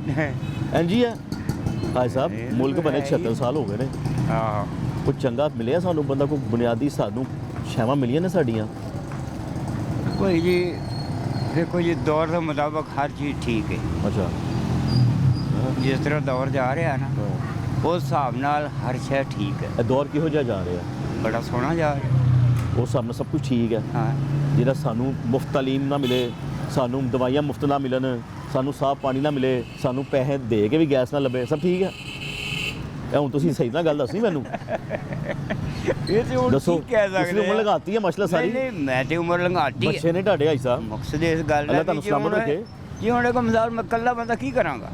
ਇੰਜੀ ਹੈ ਭਾਈ ਸਾਹਿਬ, ਮੁਲਕ ਬਣੇ 76 ਸਾਲ ਹੋ ਗਏ ਨੇ। ਹਾਂ, ਕੋਈ ਚੰਗਾ ਮਿਲਿਆ ਸਾਨੂੰ ਬੰਦਾ, ਕੋਈ ਬੁਨਿਆਦੀ ਸਾਨੂੰ ਛਾਵਾਂ ਮਿਲੀਆਂ ਨੇ ਸਾਡੀਆਂ? ਕੋਈ ਜੀ ਦੇਖੋ ਜੀ, ਦੌਰ ਦੇ ਮੁਤਾਬਕ ਹਰ ਚੀਜ਼ ਠੀਕ ਹੈ। ਅੱਛਾ, ਜਿਸ ਤਰ੍ਹਾਂ ਦੌਰ ਜਾ ਰਿਹਾ ਨਾ, ਉਸ ਹਿਸਾਬ ਨਾਲ ਹਰ ਸ਼ੈ ਠੀਕ ਹੈ। ਇਹ ਦੌਰ ਕਿਹੋ ਜਿਹਾ ਜਾ ਰਿਹਾ? ਬੜਾ ਸੋਹਣਾ ਜਾ ਰਿਹਾ। उस हिसाब नाल सब कुछ ठीक है। हाँ ਜਿਹੜਾ ਸਾਨੂੰ ਮੁਫਤ ਤਾਲੀਮ ਨਾ ਮਿਲੇ, ਸਾਨੂੰ ਦਵਾਈਆਂ ਮੁਫਤ ਨਾ ਮਿਲਣ, ਸਾਨੂੰ ਸਾਫ਼ ਪਾਣੀ ਨਾ ਮਿਲੇ, ਸਾਨੂੰ ਪੈਸੇ ਦੇ ਕੇ ਵੀ ਗੈਸ ਨਾ ਲੱਭੇ, ਸਭ ਠੀਕ ਹੈ। ਇਹ ਹੁਣ ਤੁਸੀਂ ਸਹੀ ਨਾਲ ਗੱਲ ਦੱਸਣੀ ਮੈਨੂੰ। ਇਹ ਤੇ ਹੁਣ ਦੱਸੋ ਕੀ ਕਹਿ ਤੁਸੀਂ ਉਮਰ ਲਗਾਤੀ ਹੈ ਮਸਲਾ ਸਾਰੀ। ਨਹੀਂ ਮੈਂ ਤੇ ਉਮਰ ਲੰਘਾਤੀ ਬੱਚੇ ਨੇ ਢਾਡੇ ਆਈ ਸਾਹਿਬ, ਮਕਸਦ ਇਸ ਗੱਲ ਅੱਲਾਹ ਦਾ ਤੁਹਾਨੂੰ ਸਲਾਮਤ ਰੱਖੇ। ਜੀ ਹੁਣ ਇੱਕ ਮਿਸਾਲ ਮੈਂ ਇਕੱਲਾ ਬੰਦਾ ਕੀ ਕਰਾਂਗਾ?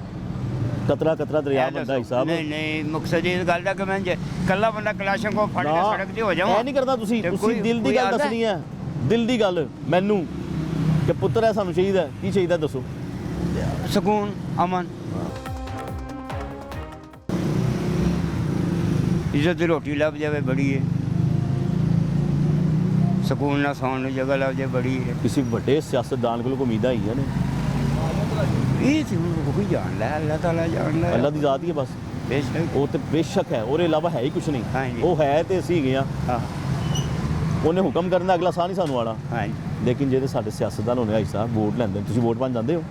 ਕਤਰਾ ਕਤਰਾ ਦਰਿਆ ਬੰਦਾ ਆਈ ਸਾਹਿਬ। ਨਹੀਂ ਨਹੀਂ ਮਕਸਦ ਇਸ ਗੱਲ ਦਾ ਕਿ ਮੈਂ ਜੇ ਇਕੱਲਾ ਬੰਦਾ ਕਲਾਸ਼ਾਂ ਕੋ ਫੜ ਕੇ ਸੜਕ ਤੇ ਹੋ ਜਾਵਾਂ। ਇਹ ਨਹੀਂ ਕਰਦਾ ਤੁਸੀਂ ਦਿਲ ਦੀ ਗੱਲ ਦੱਸਣੀ ਹੈ, ਦਿਲ ਦੀ ਗੱਲ ਮੈਨੂੰ ਕਿ ਪੁੱਤਰ ਹੈ ਸਾਨੂੰ ਚਾਹੀਦਾ, ਕੀ ਚਾਹੀਦਾ ਦੱਸੋ? ਸਕੂਨ, ਅਮਨ, ਇੱਜ਼ਤ ਦੀ ਰੋਟੀ ਲੱਭ ਜਾਵੇ ਬੜੀ ਹੈ, ਸਕੂਨ ਨਾਲ ਸੌਣ ਨੂੰ ਜਗ੍ਹਾ ਲੱਭ ਜਾਵੇ ਬੜੀ ਹੈ। ਕਿਸੇ ਵੱਡੇ ਸਿਆਸਤਦਾਨ ਕੋਲ ਉਮੀਦਾਂ ਆਈਆਂ ਨੇ, ਇਹ ਤੇ ਹੁਣ ਕੋਈ ਜਾਣ ਲੈ, ਅੱਲਾਹ ਤਾਲਾ ਜਾਣ ਲੈ। ਅੱਲਾ ਦੀ ਜ਼ਾਤ ਹੀ ਹੈ ਬਸ, ਬੇਸ਼ੱਕ ਉਹ ਤੇ ਬੇਸ਼ੱਕ ਹੈ, ਉਹਦੇ ਇਲਾਵਾ ਹੈ ਹੀ ਕੁਛ ਨਹੀਂ। ਉਹ ਹੈ ਤੇ ਅਸੀਂ ਗਏ ਹਾਂ, ਉਹਨੇ ਹੁਕਮ ਕਰਨ ਦਾ ਅਗਲਾ ਸਾਹ ਨਹੀਂ ਸਾਨੂੰ ਆਣਾ। ਲੇਕਿਨ ਜਿਹੜੇ ਸਾਡੇ ਸਿਆਸਤਦਾਨ ਹੋਣੇ ਆਈ ਸਾਹਿਬ ਵੋਟ ਲੈਂਦੇ ਨੇ, ਤੁਸੀਂ ਵੋਟ ਪਾਉਣ ਜਾਂਦੇ ਹੋ,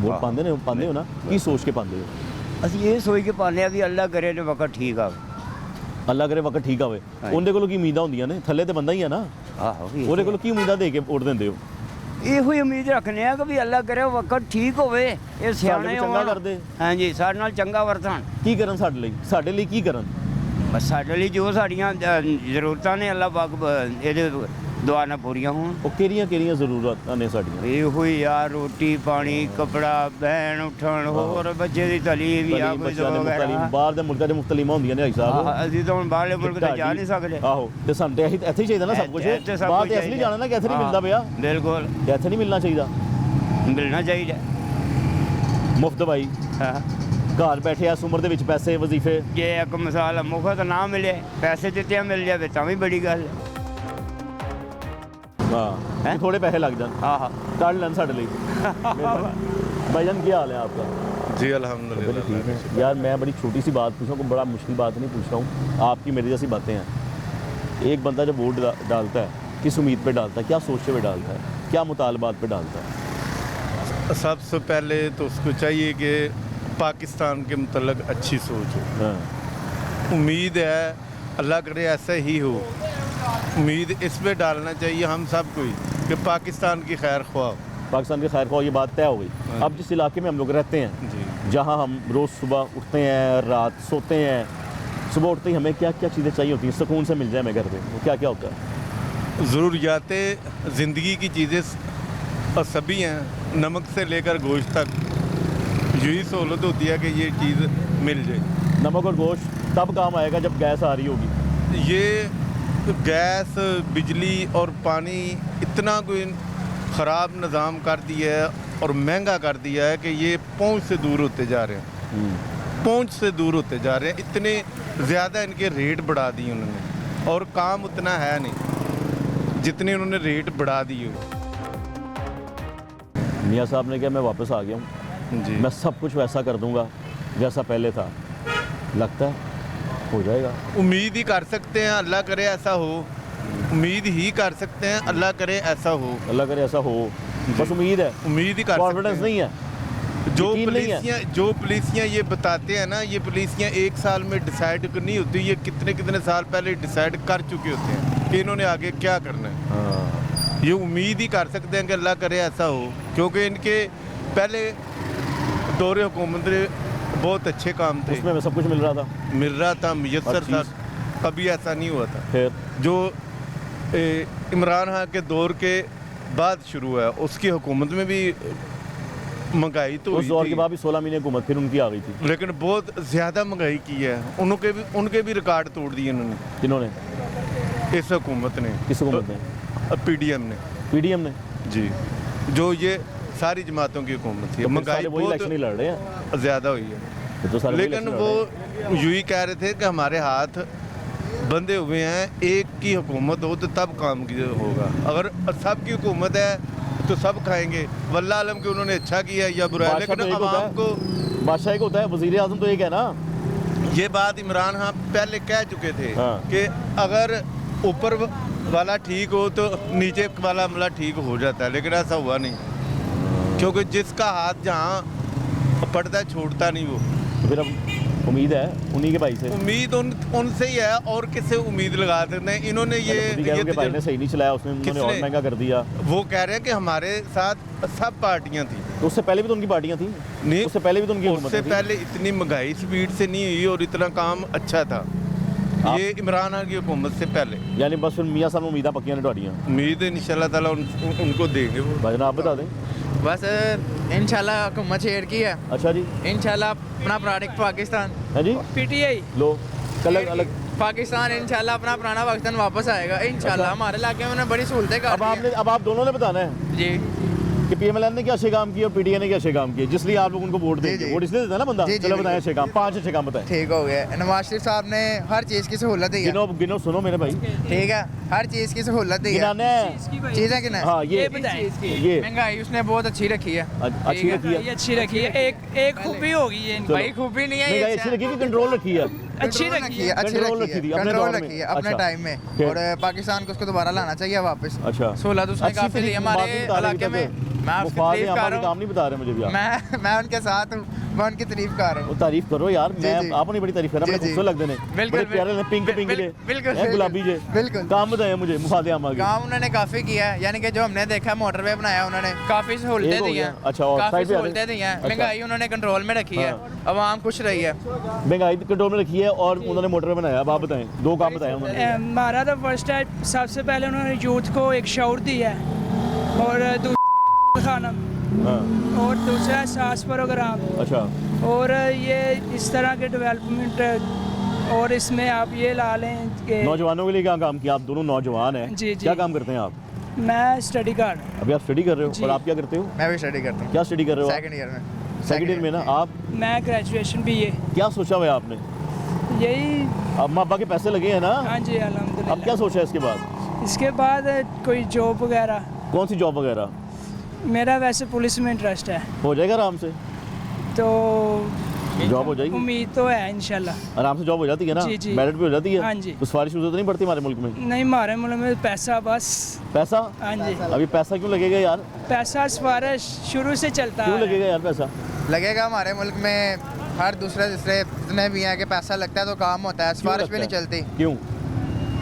ਵੋਟ ਪਾਉਂਦੇ ਹੋ ਨਾ, ਕੀ ਸੋਚ ਕੇ ਪਾਉਂਦੇ ਹੋ? ਅਸੀਂ ਇਹ ਸੋਚ ਕੇ ਪਾਉਂਦੇ ਆ ਵੀ ਅੱਲਾ ਕਰੇ ਤੇ ਵਕਤ ਠੀਕ ਆਵੇ, ਅੱਲਾ ਕਰੇ ਵਕਤ ਠੀਕ ਆਵੇ। ਉਹਦੇ ਕੋਲੋਂ ਕੀ ਉਮੀਦਾਂ ਹੁੰਦੀਆਂ ਨੇ? ਥੱਲੇ ਤੇ ਬੰਦਾ ਹੀ ਆ ਨਾ। ਆਹੋ ਉਹਦੇ ਕੋਲੋਂ ਕੀ ਉਮੀਦਾਂ ਦੇ ਕੇ ਵੋਟ ਦਿੰਦੇ ਹੋ? ਇਹੋ ਹੀ ਉਮੀਦ ਰੱਖਨੇ ਆ ਕਿ ਵੀ ਅੱਲਾ ਕਰੇ ਵਕਤ ਠੀਕ ਹੋਵੇ, ਇਹ ਸਿਆਣੇ ਚੰਗਾ ਕਰਦੇ। ਹਾਂਜੀ ਸਾਡੇ ਨਾਲ ਚੰਗਾ ਵਰਤਣ। ਕੀ ਕਰਨ ਸਾਡੇ ਲਈ ਕੀ ਕਰਨ? ਬਸ ਸਾਡੇ ਲਈ ਜੋ ਸਾਡੀਆਂ ਜ਼ਰੂਰਤਾਂ ਨੇ ਅੱਲਾ ਪਾਕ ਇਹਦੇ ਦੁਆ ਨਾਲ ਪੂਰੀਆਂ ਹੋਣ। ਉਹ ਕਿਹੜੀਆਂ ਜ਼ਰੂਰਤਾਂ ਨੇ ਸਾਡੀਆਂ? ਇਹੋ ਹੀ ਯਾਰ ਰੋਟੀ ਪਾਣੀ ਕੱਪੜਾ ਬਹਿਣ ਉੱਠਣ, ਹੋਰ ਬੱਚੇ ਦੀ ਤਾਲੀਮ ਜਾਂ ਕੋਈ ਤਾਲੀਮ। ਬਾਹਰ ਦੇ ਮੁਲਕਾਂ 'ਚ ਮੁਫਤ ਤਾਲੀਮਾਂ ਹੁੰਦੀਆਂ ਨੇ ਭਾਈ ਸਾਹਿਬ, ਅਸੀਂ ਤਾਂ ਹੁਣ ਬਾਹਰਲੇ ਮੁਲਕ ਤੇ ਜਾ ਨਹੀਂ ਸਕਦੇ। ਆਹੋ ਤੇ ਸਾਨੂੰ ਤੇ ਇੱਥੇ ਹੀ ਚਾਹੀਦਾ ਨਾ ਸਭ ਕੁਝ। ਬਾਹਰ ਤੇ ਅਸਲੀ ਜਾਣਾ ਨਾ ਕਿ ਇੱਥੇ ਨਹੀਂ ਮਿਲਦਾ ਪਿਆ। ਬਿਲਕੁਲ ਇੱਥੇ ਨਹੀਂ ਮਿਲਣਾ ਚਾਹੀਦਾ, ਮਿਲਣਾ ਚਾਹੀਦਾ ਮੁਫਤ ਦਵਾਈ। ਹਾਂ ਘਰ ਬੈਠੇ ਇਸ ਉਮਰ ਦੇ ਵਿੱਚ ਪੈਸੇ ਵਜ਼ੀਫੇ। ਜੇ ਇੱਕ ਮਿਸਾਲ ਮੁਫਤ ਨਾ ਮਿਲੇ, ਪੈਸੇ ਦਿੱਤੇ ਮਿਲ ਜਾਵੇ ਤਾਂ ਵੀ ਬੜੀ ਗੱਲ ਹੈ। हाँ थोड़े पैसे लग जान। हाँ काट लें साढ़े लिए। भाईजान क्या हाल है आपका? जी अल्हम्दुलिल्लाह ठीक है। यार मैं बड़ी छोटी सी बात पूछ रहा हूँ, कोई बड़ा मुश्किल बात नहीं पूछ रहा हूँ, आपकी मेरी जैसी बातें हैं। एक बंदा जब वोट डालता है किस उम्मीद पे डालता है, क्या सोचते हुए डालता है, क्या मुतालबात पे डालता है? सबसे पहले तो उसको चाहिए कि पाकिस्तान के मतलब अच्छी सोच हो। उम्मीद है अल्लाह करे ऐसा ही हो, उम्मीद इस पे डालना चाहिए हम सब को कि पाकिस्तान की खैर ख्वाह, पाकिस्तान की खैर ख्वाह, ये बात तय हो गई। अब जिस इलाके में हम लोग रहते हैं, जहाँ हम रोज़ सुबह उठते हैं, रात सोते हैं, सुबह उठते ही हमें क्या क्या चीज़ें चाहिए होती हैं, सुकून से मिल जाए हमें घर पे, वो क्या क्या होता है? ज़रूरियात ज़िंदगी की चीज़ें और सभी हैं, नमक से लेकर गोश्त तक यही सहूलत होती है कि ये चीज़ मिल जाए। नमक और गोश्त तब काम आएगा जब गैस आ रही होगी। ये गैस, बिजली और पानी इतना कोई ख़राब निज़ाम कर दिया है और महंगा कर दिया है कि ये पहुंच से दूर होते जा रहे हैं, पहुंच से दूर होते जा रहे हैं। इतने ज़्यादा इनके रेट बढ़ा दिए उन्होंने, और काम उतना है नहीं जितने उन्होंने रेट बढ़ा दिए। मियाँ साहब ने कहा मैं वापस आ गया हूँ जी, मैं सब कुछ वैसा कर दूँगा जैसा पहले था। लगता है हो जाएगा? उम्मीद ही कर सकते हैं, अल्लाह करे ऐसा हो, उम्मीद ही कर सकते हैं, अल्लाह करे ऐसा हो, अल्लाह करे ऐसा हो, बस उम्मीद है, उम्मीद ही कर कॉन्फिडेंस नहीं है। जो पुलिसियाँ ये बताते हैं ना, ये पुलिसियाँ एक साल में डिसाइड नहीं होती, ये कितने साल पहले डिसाइड कर चुके होते हैं कि इन्होंने आगे क्या करना है। ये उम्मीद ही कर सकते हैं कि अल्लाह करे ऐसा हो, क्योंकि इनके पहले दौरे हुकूमत बहुत अच्छे काम थे, उसमें सब कुछ मिल रहा था, मुयस्सर था, कभी ऐसा नहीं हुआ था। फिर जो इमरान खान के दौर के बाद शुरू हुआ, उसकी हुकूमत में भी महंगाई तो उस दौर के बाद भी 16 महीने हुकूमत फिर उनकी आ गई थी, लेकिन बहुत ज़्यादा महंगाई की है। उनके भी रिकॉर्ड तोड़ दिए उन्होंने। किन्होंने? इस हुकूमत ने। किस हुकूमत ने? पीडीएम ने जी, जो ये सारी जमातों की हुकूमत थी। महंगाई इलेक्शन ही लड़ रहे हैं, ज़्यादा हुई है तो लेकिन वो यूँ ही कह रहे थे कि हमारे हाथ बंधे हुए हैं, एक की हुकूमत हो तो तब काम होगा, अगर सब की हुकूमत है तो सब खाएंगे। वल्लाह आलम के उन्होंने अच्छा किया या बुरा, लेकिन आवाम को बादशाह को होता है, वज़ीर आज़म तो एक है ना। ये बात इमरान खान पहले कह चुके थे कि अगर ऊपर वाला ठीक हो तो नीचे वाला अमला ठीक हो जाता है, लेकिन ऐसा हुआ नहीं, क्योंकि जिसका हाथ जहाँ पड़ता है छोड़ता नहीं वो। फिर अब उम्मीद है उन्हीं के भाई से, उम्मीद उनसे ही है, और किससे उम्मीद लगा सकते हैं। इन्होंने ये भाई ने सही नहीं चलाया, उसने उन्होंने और महंगा कर दिया। वो कह रहे हैं कि हमारे साथ सब पार्टियां थी, तो उससे पहले भी तो उनकी पार्टियां थी नहीं, उससे पहले भी तो उनकी उससे पहले इतनी महंगाई स्पीड से नहीं हुई और इतना काम अच्छा था। ये इमरान खान की हुकूमत से पहले, यानी बस फिर मियाँ साहब उम्मीद पक्कियां ने ਤੁਹਾਡੀਆਂ? उम्मीद है इंशाल्लाह ताला उनको देंगे वो। भाई आप बता दें। बस इंशाल्लाह हुकूमत शेयर की है। अच्छा जी, इंशाल्लाह अपना प्रोडक्ट पाकिस्तान है जी, पीटीआई लो अलग अलग पाकिस्तान इंशाल्लाह अपना पुराना पाकिस्तान वापस आएगा इंशाल्लाह। हमारे इलाके में बड़ी सहूलतें कर अब आप दोनों ने बताना है जी कि पीएमएलएन ने क्या अच्छे काम किए और पीटीआई ने क्या अच्छे काम किए, जिसलिए आप लोग उनको वोट देंगे। वोट इसलिए देता है ना बंदा। चलो बताएं अच्छे काम, 5 अच्छे काम बताएं। ठीक हो गया। नवाज शरीफ साहब ने हर चीज़ की सहूलत दी है। गिनो सुनो मेरे भाई, ठीक है, हर चीज़ की सहूलत दी है। चीज़ें किन हाँ, ये महंगाई उसने बहुत अच्छी रखी है, अच्छी रखी है, अच्छी रखी है। एक खूबी होगी ये भाई, खूबी नहीं है, अच्छी रखी है, कंट्रोल रखी है, अच्छी रखी है, कंट्रोल रखी है अपने टाइम में। और पाकिस्तान को उसको दोबारा लाना चाहिए वापस। अच्छा, सहूलत उसने काफी ली हमारे इलाके में। मैं उसकी तारीफ कर रहा हूं, काम नहीं बता रहे मुझे भी। मैं उनके साथ हूं, मैं उनकी तारीफ कर रहा हूं। तारीफ करो यार, मैं आपने बड़ी तारीफ कर रहा हूं, मुझे खूबसूरत लगते हैं, बिल्कुल प्यारे ने, पिंक जे, बिल्कुल गुलाबी जे। बिल्कुल काम बताया मुझे मुफादे आमा के। काम उन्होंने काफी किया है, यानी कि जो हमने देखा मोटरवे बनाया उन्होंने, काफी सहूलतें दी हैं। अच्छा, और काफी सहूलतें दी हैं। महंगाई उन्होंने कंट्रोल में रखी है, आवाम खुश रही है। महंगाई कंट्रोल में रखी है और उन्होंने मोटरवे बनाया। अब आप बताएं, 2 काम बताए उन्होंने। हमारा तो फर्स्ट है, सबसे पहले उन्होंने यूथ को एक शऊर दिया है, और दूसरा खाना, और दूसरा सास प्रोग्राम। अच्छा, और ये इस तरह के डेवलपमेंट, और इसमें आप ये ला लें कि नौजवानों के लिए क्या काम किया? आप दोनों नौजवान हैं, जी, जी। क्या काम करते हैं आप? मैं स्टडी कर रहा हूँ। अभी आप स्टडी कर रहे हो, और आप क्या करते हो? मैं भी स्टडी करता हूँ। क्या स्टडी कर रहे हो? सेकंड ईयर में ना आप? मैं ग्रेजुएशन BA। क्या सोचा हुआ है आपने? यही, अब माँ बाप के पैसे लगे हैं ना? हाँ जी, अल्हम्दुलिल्लाह। अब क्या सोचा है इसके बाद? इसके बाद कोई जॉब वगैरह। कौन सी जॉब वगैरह? मेरा वैसे पुलिस में इंटरेस्ट है। हो जाएगा आराम से? तो जॉब हो जाएगी, उम्मीद तो है इंशाल्लाह। आराम से जॉब हो जाती है ना? जी, जी। मेरिट पे हो जाती है? हाँ जी। तो सिफारिश तो नहीं पड़ती हमारे मुल्क में? नहीं, हमारे मुल्क में पैसा, बस पैसा। हाँ जी। अभी पैसा क्यों लगेगा यार? पैसा सिफारिश शुरू से चलता है। क्यों लगेगा यार पैसा? लगेगा, हमारे मुल्क में हर दूसरे जितने भी हैं कि पैसा लगता है तो काम होता है, सिफारिश भी नहीं चलती। क्यों?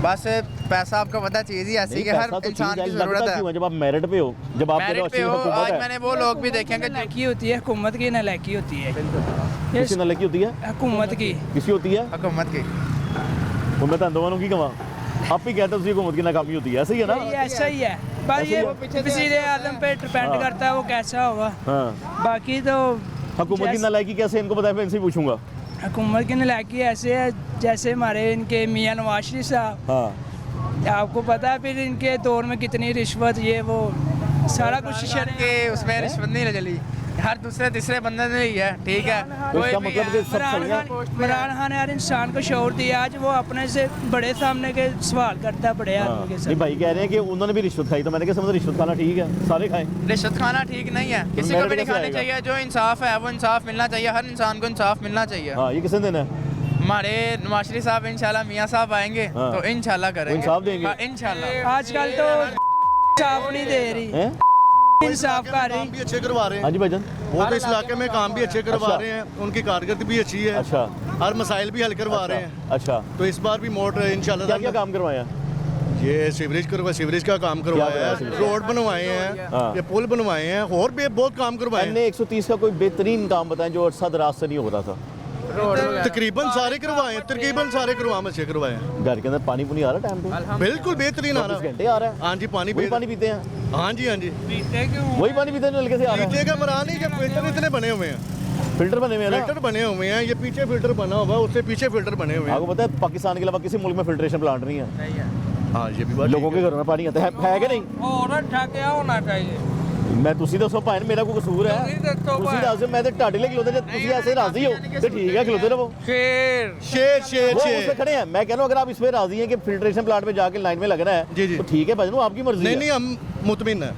बस पैसा, आपको पता चीज़ ही ऐसी कि हर इंसान की जरूरत है। जब आप मेरिट पे हो, जब आप मेरिट पे हो, आज मैंने वो लोग भी देखे कि नलायकी होती है, हुकूमत की नलायकी होती है। किसी नलायकी होती है? हुकूमत की। किसी होती है? हुकूमत की। वो मैं धनवानों की कमा, आप ही कहते हो हुकूमत की नाकामी होती है, ऐसे ही है ना? ऐसा ही है, बस ये वज़ीर आज़म पे डिपेंड करता है वो कैसा होगा। बाकी तो हुकूमत की नालायकी कैसे, इनको पता है, मैं इनसे पूछूंगा। हुकूमत की नालायकी ऐसे है जैसे हमारे इनके मियाँ नवाज शरीफ साहब, आपको पता है फिर इनके दौर में कितनी रिश्वत, ये वो सारा कुछ के उसमें रिश्वत नहीं चली, हर दूसरे तीसरे बंदे ने ही है। ठीक है, इमरान खान ने हर इंसान को शऊर दिया, आज वो अपने से बड़े सामने के सवाल करता है, बड़े आदमी के साथ। भाई कह रहे हैं कि उन्होंने भी रिश्वत खाई, तो मैंने क्या समझा रिश्वत खाना ठीक है? सारे खाएं। रिश्वत खाना ठीक नहीं है, किसी को भी नहीं खानी चाहिए। जो इंसाफ है वो इंसाफ मिलना चाहिए, हर इंसान को इंसाफ मिलना चाहिए। हाँ, ये किसने देना है? हमारे नवाज शरीफ साहब इंशाल्लाह, मियाँ साहब आएंगे तो इंशाल्लाह करेंगे, इंसाफ देंगे इंशाल्लाह। आजकल तो इंसाफ नहीं दे रही, इंसाफ कर रही, भी अच्छे करवा रहे हैं। हाँ जी भाईजान, वो तो इस इलाके में काम भी अच्छे करवा रहे हैं, उनकी कारकर्दगी भी अच्छी है। अच्छा, हर मसाइल भी हल करवा रहे हैं। अच्छा, तो इस बार भी मोटर इंशाल्लाह। क्या काम करवाया? ये सीवरेज का काम करवाया है, रोड बनवाए हैं, ये पुल बनवाए हैं, और भी बहुत काम करवाए हैं। 130 का कोई बेहतरीन काम बताएं जो अर्सा दराज से नहीं हो रहा था। तकरीबन सारे करवाए, तकरीबन सारे अच्छे करवाए हैं। घर के अंदर पानी पुनी आ रहा है टाइम पे? बिल्कुल बेहतरीन आ रहा है, घंटे आ रहा है। हाँ जी, पानी पीते हैं। हाँ जी, हाँ जी, वही पानी पीते हैं नलके से आ रहा है। पीते का मरा नहीं, जब फिल्टर इतने बने हुए हैं, फिल्टर बने हुए हैं, फिल्टर बने हुए हैं, ये पीछे फिल्टर बना हुआ है, उससे पीछे फिल्टर बने हुए हैं। आपको पता है पाकिस्तान के अलावा किसी मुल्क में फिल्ट्रेशन प्लांट नहीं है? हाँ, ये भी बात, लोगों के घरों में पानी आता है कि नहीं? होना चाहिए। मैं तुसी दसो भाई, मेरा कोई कसूर है? तुसी दस, मैं तो ढाडी ले खलोते, तुसी ऐसे राजी हो तो ठीक है, खलोते रहो। शेर खड़े हैं, मैं कह रहा हूँ अगर आप इस पे राजी हैं कि फिल्ट्रेशन प्लांट में जाके लाइन में लगना है, जी जी, तो ठीक है भाई, आपकी मर्जी है। नहीं, हम मुतमिन है।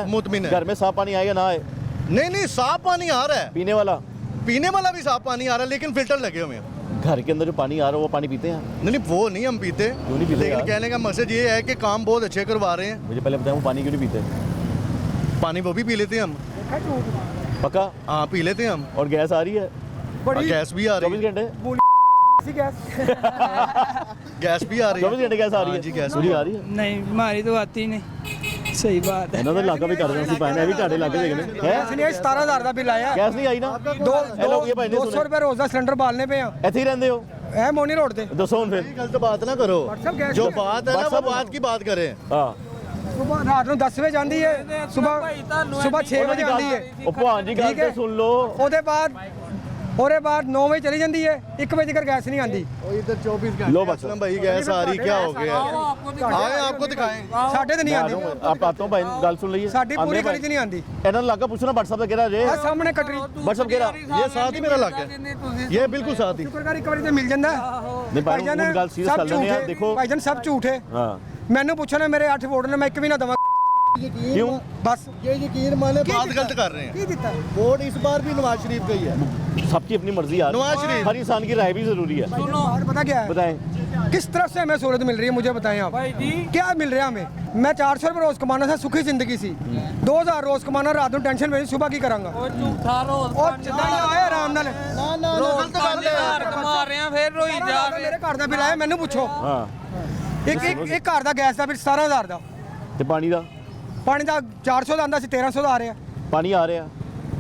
मुतमिन है। घर में साफ पानी आएगा ना आए? नहीं, साफ पानी आ रहा है, पीने वाला भी साफ पानी आ रहा है, लेकिन फिल्टर लगे हुए हैं। घर के अंदर जो पानी आ रहा है वो पानी पीते हैं? नहीं, वो नहीं हम पीते, लेकिन कहने का मकसद ये है कि काम बहुत अच्छे करवा रहे हैं। मुझे पहले बताएं, वो पानी क्यों नहीं पीते? पानी वो भी पी लेते हैं हम, पक्का? हाँ, पी लेते हैं हम। और गैस आ रही है? गैस भी आ रही 24 है घंटे गैस भी आ रही 24 घंटे गैस आ रही है जी गैस पूरी आ रही है नहीं हमारी तो आती नहीं सही बात है ਇਹਨਾਂ ਦਾ ਇਲਾਕਾ ਵੀ ਕਰਦੇ ਸੀ ਪਾਣੀ ਵੀ ਤੁਹਾਡੇ ਇਲਾਕੇ ਦੇ ਨੇ ਹੈ ਅਸੀਂ 17000 ਦਾ ਬਿੱਲ ਆਇਆ ਗੈਸ ਨਹੀਂ ਆਈ ਨਾ ਇਹ ਲੋਕ ਇਹ ਭਾਈ ਨੇ 200 ਰੁਪਏ ਰੋਜ਼ ਦਾ ਸਿਲੰਡਰ ਬਾਲਨੇ ਪਏ ਆ ਇੱਥੇ ਹੀ ਰਹਿੰਦੇ ਹੋ ਇਹ ਮੋਨੀ ਰੋਡ ਤੇ ਦੱਸੋ ਹੁਣ ਫਿਰ गलत बात ना करो जो बात है ना वो बात की बात करें ਹਾਂ ਸੁਬਾਹ ਰਾਤ ਨੂੰ 10 ਵਜੇ ਜਾਂਦੀ ਹੈ ਸਵੇਰ 6 ਵਜੇ ਆਉਂਦੀ ਹੈ ਉਹ ਭਾਂ ਜੀ ਗੱਲ ਤੇ ਸੁਣ ਲਓ ਉਹਦੇ ਬਾਅਦ 9 ਵਜੇ ਚਲੀ ਜਾਂਦੀ ਹੈ 1 ਵਜੇ ਤੱਕ ਗੈਸ नहीं आती इधर 24 घंटे लो बस। असलम भाई गैस आ रही क्या हो गया आए आपको दिखाएं ਸਾਡੇ ਤੇ ਨਹੀਂ ਆਉਂਦੀ ਆਪ ਆਤੋਂ ਭਾਈ ਗੱਲ ਸੁਣ ਲਈਏ ਸਾਡੀ ਪੂਰੀ ਗਲੀ 'ਚ ਨਹੀਂ ਆਉਂਦੀ ਇਹਨਾਂ ਨੂੰ ਲੱਗਾ ਪੁੱਛਣਾ WhatsApp ਤੇ ਕਿਹੜਾ ਜੇ ਆ ਸਾਹਮਣੇ ਕਟਰੀ WhatsApp ਕਿਹੜਾ ये साथ ही मेरा इलाका है ये बिल्कुल साथ ही ਸ਼ੁਕਰਗੁਜ਼ਾਰ ਇੱਕ ਵਾਰੀ ਤੇ ਮਿਲ ਜਾਂਦਾ ਨਹੀਂ ਭਾਈ ਹੁਣ ਗੱਲ ਸੀਰੀਅਸ ਕਰ ਲੈਂਦੇ ਆ ਦੇਖੋ ਭਾਈਜਾਨ ਸਭ ਝੂਠ ਹੈ ਹਾਂ ਮੈਨੂੰ ਪੁੱਛਣਾ ਮੇਰੇ 8 ਵੋਟ ਨੇ ਮੈਂ ਇੱਕ ਵੀ ਨਾ ਦਵਾਂ क्यों बस ये यकीन माने बात गलत कर रहे हैं ਕੀ ਦਿੱਤਾ वोट इस बार भी नवाज शरीफ का ही है सबकी अपनी मर्जी यार नवाज शरीफ। हर इंसान की राय भी जरूरी है और पता क्या है बताएं किस तरफ से हमें सहूलत मिल रही है मुझे बताएं आप क्या मिल रहा है हमें मैं 400 रुपये रोज कमाना था सुखी जिंदगी सी 2000 रोज कमाना रात में टेंशन में सुबह की करांगा और आए आराम नाल मेरे घर का बिल आया मैनू पूछो हाँ एक घर का गैस का बिल 17000 का ਤੇ ਪਾਣੀ ਦਾ ਪਾਣੀ ਦਾ 400 ਦਾ ਆਂਦਾ ਸੀ 1300 ਦਾ ਆ ਰਿਹਾ ਪਾਣੀ ਆ ਰਿਹਾ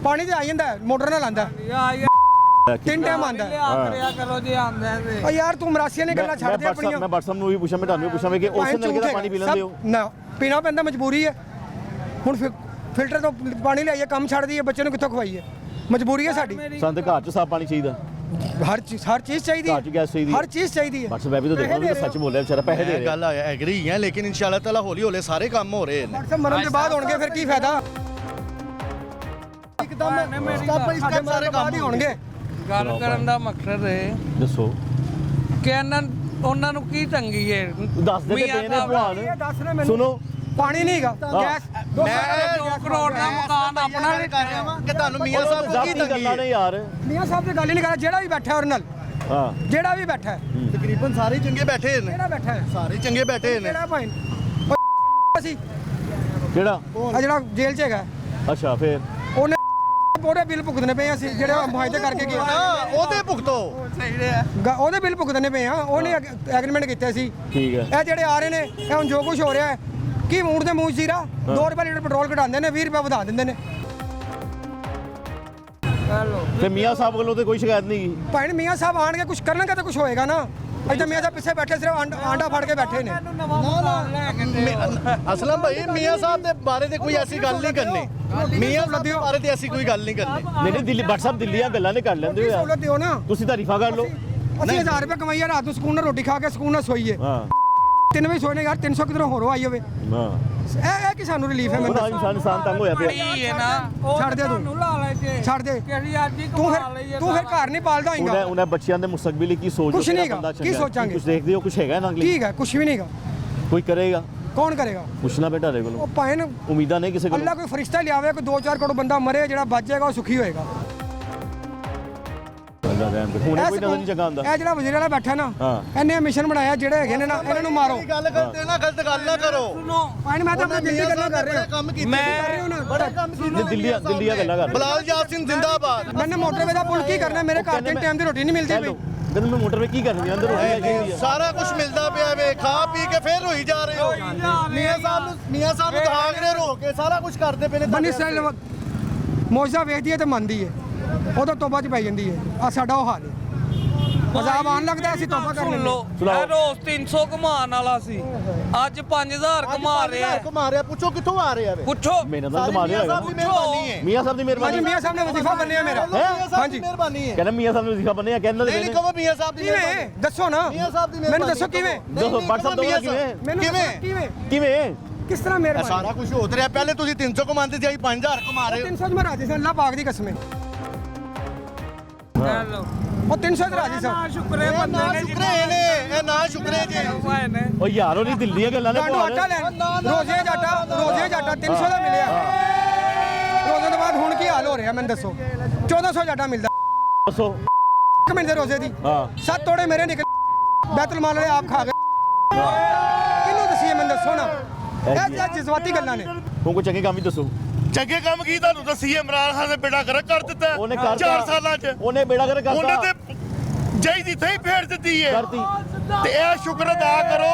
ਪਾਣੀ ਤੇ ਆ ਜਾਂਦਾ ਮੋਟਰ ਨਾਲ ਆਂਦਾ ਤਿੰਨ ਟਾਈਮ ਆਂਦਾ ਓ ਯਾਰ ਤੂੰ ਮਰਾਸੀਆਂ ਨੇ ਗੱਲਾਂ ਛੱਡ ਦੇ ਆਪਣੀਆਂ ਮੈਂ WhatsApp ਨੂੰ ਵੀ ਪੁੱਛਾਂ ਮੈਂ ਤੁਹਾਨੂੰ ਵੀ ਪੁੱਛਾਂ ਕਿ ਉਸੇ ਨਲਕੇ ਦਾ ਪਾਣੀ ਪੀ ਲੈਂਦੇ ਹੋ ਨਾ ਪੀਣਾ ਪੈਂਦਾ ਮਜਬੂਰੀ ਹੈ ਹੁਣ ਫਿਲਟਰ ਤੋਂ ਪਾਣੀ ਲਿਆਈਏ ਕੰਮ ਛੱਡ ਦਈਏ ਬੱਚੇ ਨੂੰ ਕਿੱਥੋਂ ਖਵਾਈਏ ਮਜਬੂਰੀ ਹੈ ਸਾਡੀ ਸਾਨੂੰ ਘਰ 'ਚ ਸਾਫ ਪਾਣੀ ਚਾਹੀਦਾ हर चीज चाहिए ਘਰ 'ਚ ਗੈਸ ਚਾਹੀਦੀ हर चीज चाहिए WhatsApp ਵੀ ਤਾਂ ਦੇਖੋ ਸੱਚ ਬੋਲਿਆ ਵਿਚਾਰਾ ਪੈਸੇ ਦੇ ਰਿਹਾ ਗੱਲ ਐਗਰੀ ਹੈ ਲੇਕਿਨ ਇਨਸ਼ਾਅੱਲਾ ਤਾਲਾ ਹੌਲੀ ਹੌਲੀ ਸਾਰੇ ਕੰਮ ਹੋ ਰਹੇ ਨੇ WhatsApp ਮਰਨ ਦੇ ਬਾਅਦ ਹੋਣਗੇ ਫਿਰ ਕੀ ਫਾਇਦਾ ਇੱਕਦਮ ਸਟੈਪ ਸਾਰੇ ਕੰਮ ਹੀ ਹੋਣਗੇ ਗੱਲ ਕਰਨ ਦਾ ਮਕਸਦ ਹੈ ਦੱਸੋ ਕਿ ਉਹਨਾਂ ਨੂੰ ਕੀ ਤੰਗੀ ਹੈ ਦੱਸ ਦੇ ਪਏ ਨੇ ਭਵਾਨ ਸੁਣੋ ਪਾਣੀ ਨਹੀਂ ਹੈਗਾ ਗੈਸ ਮੈਂ 2 ਕਰੋੜ ਦਾ ਮਕਾਨ ਆਪਣਾ ਵੀ ਕਰ ਰਿਹਾ ਕਿ ਤੁਹਾਨੂੰ ਮੀਆਂ ਸਾਹਿਬ ਨੂੰ ਕੀ ਤੰਗੀ ਗੱਲਾਂ ਨੇ ਯਾਰ ਮੀਆਂ ਸਾਹਿਬ ਦੀ ਗੱਲ ਹੀ ਨਹੀਂ ਕਰ ਜਿਹੜਾ ਵੀ ਬੈਠਾ ਉਹਦੇ ਨਾਲ ਹਾਂ ਜਿਹੜਾ ਵੀ ਬੈਠਾ ਹੈ ਤਕਰੀਬਨ ਸਾਰੇ ਹੀ ਚੰਗੇ ਬੈਠੇ ਨੇ ਜਿਹੜਾ ਬੈਠਾ ਹੈ ਸਾਰੇ ਹੀ ਚੰਗੇ ਬੈਠੇ ਨੇ ਜਿਹੜਾ ਭਾਈ ਅਸੀਂ ਕਿਹੜਾ ਆ ਜਿਹੜਾ ਜੇਲ੍ਹ 'ਚ ਹੈਗਾ ਅੱਛਾ ਫੇਰ ਉਹਨੇ ਉਹਦੇ ਬਿੱਲ ਭੁਗਤਣੇ ਪਏ ਅਸੀਂ ਜਿਹੜੇ ਮੁਆਇਦੇ ਕਰਕੇ ਗਏ ਉਹਦੇ ਭੁਗਤੋ ਉਹਦੇ ਬਿੱਲ ਭੁਗਤਣੇ ਪਏ ਆ ਉਹਨੇ ਐਗਰੀਮੈਂਟ ਕੀਤਾ ਸੀ ਠੀਕ ਹੈ ਇਹ ਜਿਹੜੇ ਆ ਰਹੇ ਨੇ ਇਹ ਹੁਣ ਜੋ ਕੁਝ ਹੋ ਰਿਹਾ ਹੈ ਕੀ ਮੂੰਹ ਦੇ ਮੂੰਹ ਜ਼ੀਰਾ 2 ਰੁਪਏ ਲੀਟਰ ਪੈਟਰੋਲ ਘਟਾਉਂਦੇ ਨੇ 20 ਰੁਪਏ ਵਧਾ ਦਿੰਦੇ ਨੇ ਤੇ ਮੀਆਂ ਸਾਹਿਬ ਵੱਲੋਂ ਤੇ ਕੋਈ ਸ਼ਿਕਾਇਤ ਨਹੀਂ ਗਈ ਭਾਈ ਮੀਆਂ ਸਾਹਿਬ ਆਣਗੇ ਕੁਝ ਕਰਨਗੇ ਤਾਂ ਕੁਝ ਹੋਏਗਾ ਨਾ ਅਜੇ ਮੀਆਂ ਸਾਹਿਬ ਪਿੱਛੇ ਬੈਠੇ ਸਿਰਫ ਆਂਡਾ ਫੜ ਕੇ ਬੈਠੇ ਨੇ ਅਸਲਮ ਭਾਈ ਮੀਆਂ ਸਾਹਿਬ ਦੇ ਬਾਰੇ ਤੇ ਕੋਈ ਐਸੀ ਗੱਲ ਨਹੀਂ ਕਰਨੀ ਮੀਆਂ ਸਾਹਿਬ ਦੇ ਬਾਰੇ ਤੇ ਐਸੀ ਕੋਈ ਗੱਲ ਨਹੀਂ ਕਰਨੀ ਨਹੀਂ ਦਿੱਲੀ WhatsApp ਦਿੱਲੀਆਂ ਗੱਲਾਂ ਨੇ ਕਰ ਲੈਂਦੇ ਹੋ ਯਾਰ ਸਹੂਲਤ ਦਿਓ ਨਾ ਤੁਸੀਂ ਤਾਰੀਫਾਂ ਕਰ ਲਓ ਅਸੀਂ 1000 ਰੁਪਏ ਕਮਾਈਏ ਰਾਤ ਨੂੰ ਸਕੂਨ ਨਾਲ ਰੋਟੀ ਖਾ ਕੇ ਸਕੂਨ ਨਾਲ ਸੋਈਏ ਹਾਂ 3 ਵਜੇ ਸੋਣੇ ਯਾਰ 300 ਕਿਧਰੋਂ ਹੋਰੋਂ ਆਈ ਹੋਵੇ ਹਾਂ ਇਹ ਕਿ ਸਾਨੂੰ ਰਿਲੀਫ ਹੈ ਉਹਦਾ ਇਨਸਾਨ ਤੰਗ ਹੋਇਆ ਪਿਆ ਹੈ ਨਾ ਛੱਡ ਦੇ ਤੂੰ ਛੱਡ ਦੇ ਤੂੰ ਫਿਰ ਘਰ ਨਹੀਂ ਪਾਲਦਾ ਹੋਏਗਾ ਉਹਨਾਂ ਬੱਚਿਆਂ ਦੇ ਮੁਸਤਕਬਲ ਲਈ ਕੀ ਸੋਚ ਕੁਛ ਨਹੀਂ ਹੈਗਾ ਕੀ ਸੋਚਾਂਗੇ ਕੁਝ ਦੇਖਦੇ ਹੋ ਕੁਝ ਹੈਗਾ ਨਾ ਠੀਕ ਹੈ ਕੁਝ ਵੀ ਨਹੀਂਗਾ ਕੋਈ ਕਰੇਗਾ ਕੌਣ ਕਰੇਗਾ ਪੁੱਛਣਾ ਬੇਟਾ ਰੇ ਕੋਲੋਂ ਉਹ ਭਾਵੇਂ ਉਮੀਦਾਂ ਨਹੀਂ ਕਿਸੇ ਕੋਲ ਅੱਲਾ ਕੋਈ ਫਰਿਸ਼ਤਾ ਲਿਆਵੇ ਕੋਈ 2-4 ਕਰੋੜ ਬੰਦਾ ਮਰੇ ਜਿਹੜਾ ਬਚ ਜਾਏਗਾ ਉਹ ਸੁਖੀ ਹੋਏਗਾ ਹੁਣੇ ਕੋਈ ਨਜ਼ਰ ਨਹੀਂ ਚੰਗਾ ਆਉਂਦਾ ਇਹ ਜਿਹੜਾ ਵਜ਼ੀਰ ਵਾਲਾ ਬੈਠਾ ਨਾ ਇਹਨੇ ਮਿਸ਼ਨ ਬਣਾਇਆ ਜਿਹੜੇ ਹੈਗੇ ਨੇ ਨਾ ਇਹਨਾਂ ਨੂੰ ਮਾਰੋ ਗੱਲ ਕਰਦੇ ਨਾ ਗਲਤ ਗੱਲ ਨਾ ਕਰੋ ਭਾਈ ਮੈਂ ਤਾਂ ਆਪਣੀ ਦਿੱਲੀ ਗੱਲਾਂ ਕਰ ਰਿਹਾ ਕੰਮ ਕੀਤੇ ਮੈਂ ਬੜਾ ਕੰਮ ਕੀਤੇ ਦਿੱਲੀਆਂ ਗੱਲਾਂ ਕਰ ਬਲਾਲ ਯਾਸੀਨ ਜ਼ਿੰਦਾਬਾਦ ਮੈਨੇ ਮੋਟਰਵੇ ਦਾ ਪੁਲ ਕੀ ਕਰਨਾ ਮੇਰੇ ਘਰ ਦੇ ਟਾਈਮ ਦੀ ਰੋਟੀ ਨਹੀਂ ਮਿਲਦੀ ਪਈ ਕਹਿੰਦੇ ਮੈਂ ਮੋਟਰਵੇ ਕੀ ਕਰਨੀ ਅੰਦਰ ਰੋਟੀ ਲੱਗੀ ਹੋਈ ਹੈ ਸਾਰਾ ਕੁਝ ਮਿਲਦਾ ਪਿਆ ਵੇ ਖਾ ਪੀ ਕੇ ਫੇਰ ਹੋਈ ਜਾ ਰਹੇ ਹੋ ਮੀਆਂ ਸਾਹਿਬ ਨੂੰ ਧਾਗਰੇ ਰੋ ਕੇ ਸਾਰਾ ਕੁਝ ਕਰਦੇ ਪਏ ਨੇ ਬਣੀ ਸੈਲ ਮੌਜਾ ਵੇਖਦੀ ਹੈ ਤੇ ਮੰਨਦੀ ਹੈ ਉਦੋਂ ਤੋਬਾ ਚ ਪੈ ਜਾਂਦੀ ਹੈ ਆ ਸਾਡਾ ਉਹ ਹਾਲ ਹੈ ਅਜ਼ਾਬ ਆਣ ਲੱਗਦਾ ਅਸੀਂ ਤੋਬਾ ਕਰ ਲੈਂਦੇ ਇਹ ਰੋਜ਼ 300 ਕਮਾਉਣ ਵਾਲਾ ਸੀ ਅੱਜ 5000 ਕਮਾ ਰਿਹਾ ਪੁੱਛੋ ਕਿੱਥੋਂ ਆ ਰਿਹਾ ਵੇ ਪੁੱਛੋ ਮੇਰੇ ਨਾਲ ਕਮਾ ਰਿਹਾ ਮੀਆਂ ਸਾਹਿਬ ਦੀ ਮਿਹਰਬਾਨੀ ਮੀਆਂ ਸਾਹਿਬ ਨੇ ਵਜ਼ੀਫਾ ਬੰਨਿਆ ਮੇਰਾ ਹਾਂਜੀ ਮਿਹਰਬਾਨੀ ਹੈ ਕਹਿੰਦਾ ਮੀਆਂ ਸਾਹਿਬ ਨੇ ਵਜ਼ੀਫਾ ਬੰਨਿਆ ਕਹਿੰਦਾ ਨਹੀਂ ਕਹੋ ਮੀਆਂ ਸਾਹਿਬ ਦੀ ਕਿਵੇਂ ਦੱਸੋ ਨਾ ਮੀਆਂ ਸਾਹਿਬ ਦੀ ਮੈਨੂੰ ਦੱਸੋ ਕਿਵੇਂ ਦੱਸੋ WhatsApp ਤੋਂ ਕਿਵੇਂ ਕਿਸ ਤਰ੍ਹਾਂ ਮਿਹਰਬਾਨੀ ਸਾਰਾ ਕੁਝ ਹੋ ਰਿਹਾ ਪਹਿਲੇ ਤੁਸੀਂ 300 ਕਮਾਉਂਦੇ ਸੀ ਅਸੀਂ 5000 ਕਮਾ ਰਹੇ 300 ਚ ਮੈਂ ਰਾਜੀ ਸੀ ਅੱਲਾਹ ਪਾਕ ਦੀ ਕਸਮ ਹੈ ਉਹ 300 ਚ ਰਾਜੀ ਸਾਂ ਸ਼ੁਕਰੇ ਬੰਦੇ ਨੇ ਇਹ ਨਾ ਸ਼ੁਕਰੇ ਜੀ ਉਹ ਯਾਰ ਉਹ ਨਹੀਂ ਦਿੱਲੀਆਂ ਗੱਲਾਂ ਨੇ ਆਟਾ ਲੈਣ ਰੋਜ਼ੇ ਜਾਟਾ 300 ਦਾ ਮਿਲਿਆ ਰੋਜ਼ੇ ਤੋਂ ਬਾਅਦ ਹੁਣ ਕੀ ਹਾਲ ਹੋ ਰਿਹਾ ਮੈਨੂੰ ਦੱਸੋ 1400 ਜਾਟਾ ਮਿਲਦਾ ਦੱਸੋ ਇੱਕ ਮਿੰਟ ਦੇ ਰੋਜ਼ੇ ਦੀ ਹਾਂ 7 ਤੋੜੇ ਮੇਰੇ ਨਿਕਲ ਬੈਤੁਲ ਮਾਲ ਵਾਲੇ ਆਪ ਖਾ ਗਏ ਕਿਹਨੂੰ ਦਸੀਏ ਮੈਨੂੰ ਦੱਸੋ ਨਾ ਇਹ ਜਜ਼ਬਾਤੀ ਗੱਲਾਂ ਨੇ ਹੁਣ ਕੋਈ ਚੰਗੇ ਕੰਮ ਹੀ ਦੱਸੋ ਚੰਗੇ ਕੰਮ ਕੀ ਤੁਹਾਨੂੰ ਦੱਸੀ ਇਮਰਾਨ ਖਾਨ ਨੇ ਬੇੜਾ ਗਰਕ ਕਰ ਦਿੱਤਾ ਉਹਨੇ 4 ਸਾਲਾਂ 'ਚ ਉਹਨੇ ਬੇੜਾ ਗਰਕ ਕਰਤਾ ਉਹਨੇ ਤੇ ਜਈ ਦੀ ਥਈ ਫੇਰ ਦਿੱਤੀ ਹੈ ਤੇ ਇਹ ਸ਼ੁਕਰ ਅਦਾ ਕਰੋ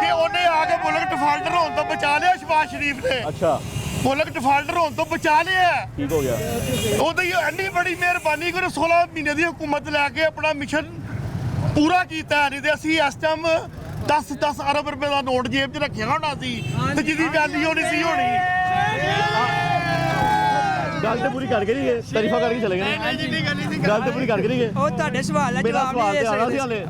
ਕਿ ਉਹਨੇ ਆ ਕੇ ਮੁਲਕ ਡਿਫਾਲਟਰ ਹੋਣ ਤੋਂ ਬਚਾ ਲਿਆ ਸ਼ਬਾਜ਼ ਸ਼ਰੀਫ ਨੇ ਅੱਛਾ ਮੁਲਕ ਡਿਫਾਲਟਰ ਹੋਣ ਤੋਂ ਬਚਾ ਲਿਆ ਠੀਕ ਹੋ ਗਿਆ ਉਹਦੀ ਇੰਨੀ ਬੜੀ ਮਿਹਰਬਾਨੀ ਕਰੋ 16 ਮਹੀਨੇ ਦੀ ਹੁਕੂਮਤ ਲੈ ਕੇ ਆਪਣਾ ਮਿਸ਼ਨ ਪੂਰਾ ਕੀਤਾ ਨਹੀਂ ਤੇ ਅਸੀਂ ਇਸ ਟਾਈਮ 10 ਅਰਬ ਰੁਪਏ ਦਾ ਨੋਟ ਜੇਬ 'ਚ ਰੱਖਿਆ ਹੋਣਾ ਸੀ ਤੇ ਜਿਹਦੀ ਵੈਲਿਊ ਨਹੀਂ ਸੀ ਹੋਣੀ ਗੱਲ ਤੇ ਪੂਰੀ ਕਰਕੇ ਨਹੀਂ ਗਏ ਤਾਰੀਫਾਂ ਕਰਕੇ ਚਲੇ ਗਏ ਗੱਲ ਤੇ ਪੂਰੀ ਕਰਕੇ ਨਹੀਂ ਗਏ ਉਹ ਤੁਹਾਡੇ ਸਵਾਲ ਦਾ ਮੇਰਾ ਜਵਾਬ ਸਵਾਲ ਨਹੀਂ ਤੇ ਆਣਾ ਸੀ ਹਾਲੇ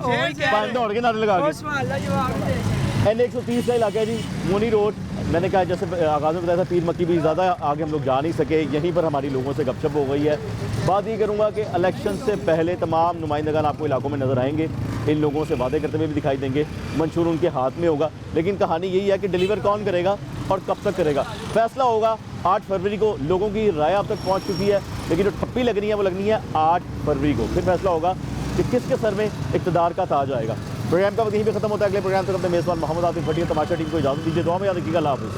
ਪੰਜ ਦੌੜ ਕੇ ਨਾਰੇ लगा के सवाल का जवाब दे N130 का इलाका है जी मोनी रोड मैंने कहा जैसे आगाज़ में बताया था पीर मक्की भी ज़्यादा आगे हम लोग जा नहीं सके यहीं पर हमारी लोगों से गपशप हो गई है बात ये करूँगा कि इलेक्शन से पहले तमाम नुमाइंदगान आपको इलाकों में नज़र आएंगे इन लोगों से वादे करते हुए भी दिखाई देंगे मंशूर उनके हाथ में होगा लेकिन कहानी यही है कि डिलीवर कौन करेगा और कब तक करेगा फैसला होगा 8 फरवरी को लोगों की राय अब तक पहुँच चुकी है लेकिन जो ठप्पी लगनी है वो लगनी है 8 फरवरी को फिर फैसला होगा कि किसके सर में इक़्तिदार का ताज आएगा प्रोग्राम का वक्त यहीं पे खत्म होता है अगले प्रोग्राम तक अपने मेज़बान मोहम्मद आतिफ भट्टी तमाशा टीम को इजाज़त दीजिए दुआ में याद रखिएगा अल्लाह हाफ़िज़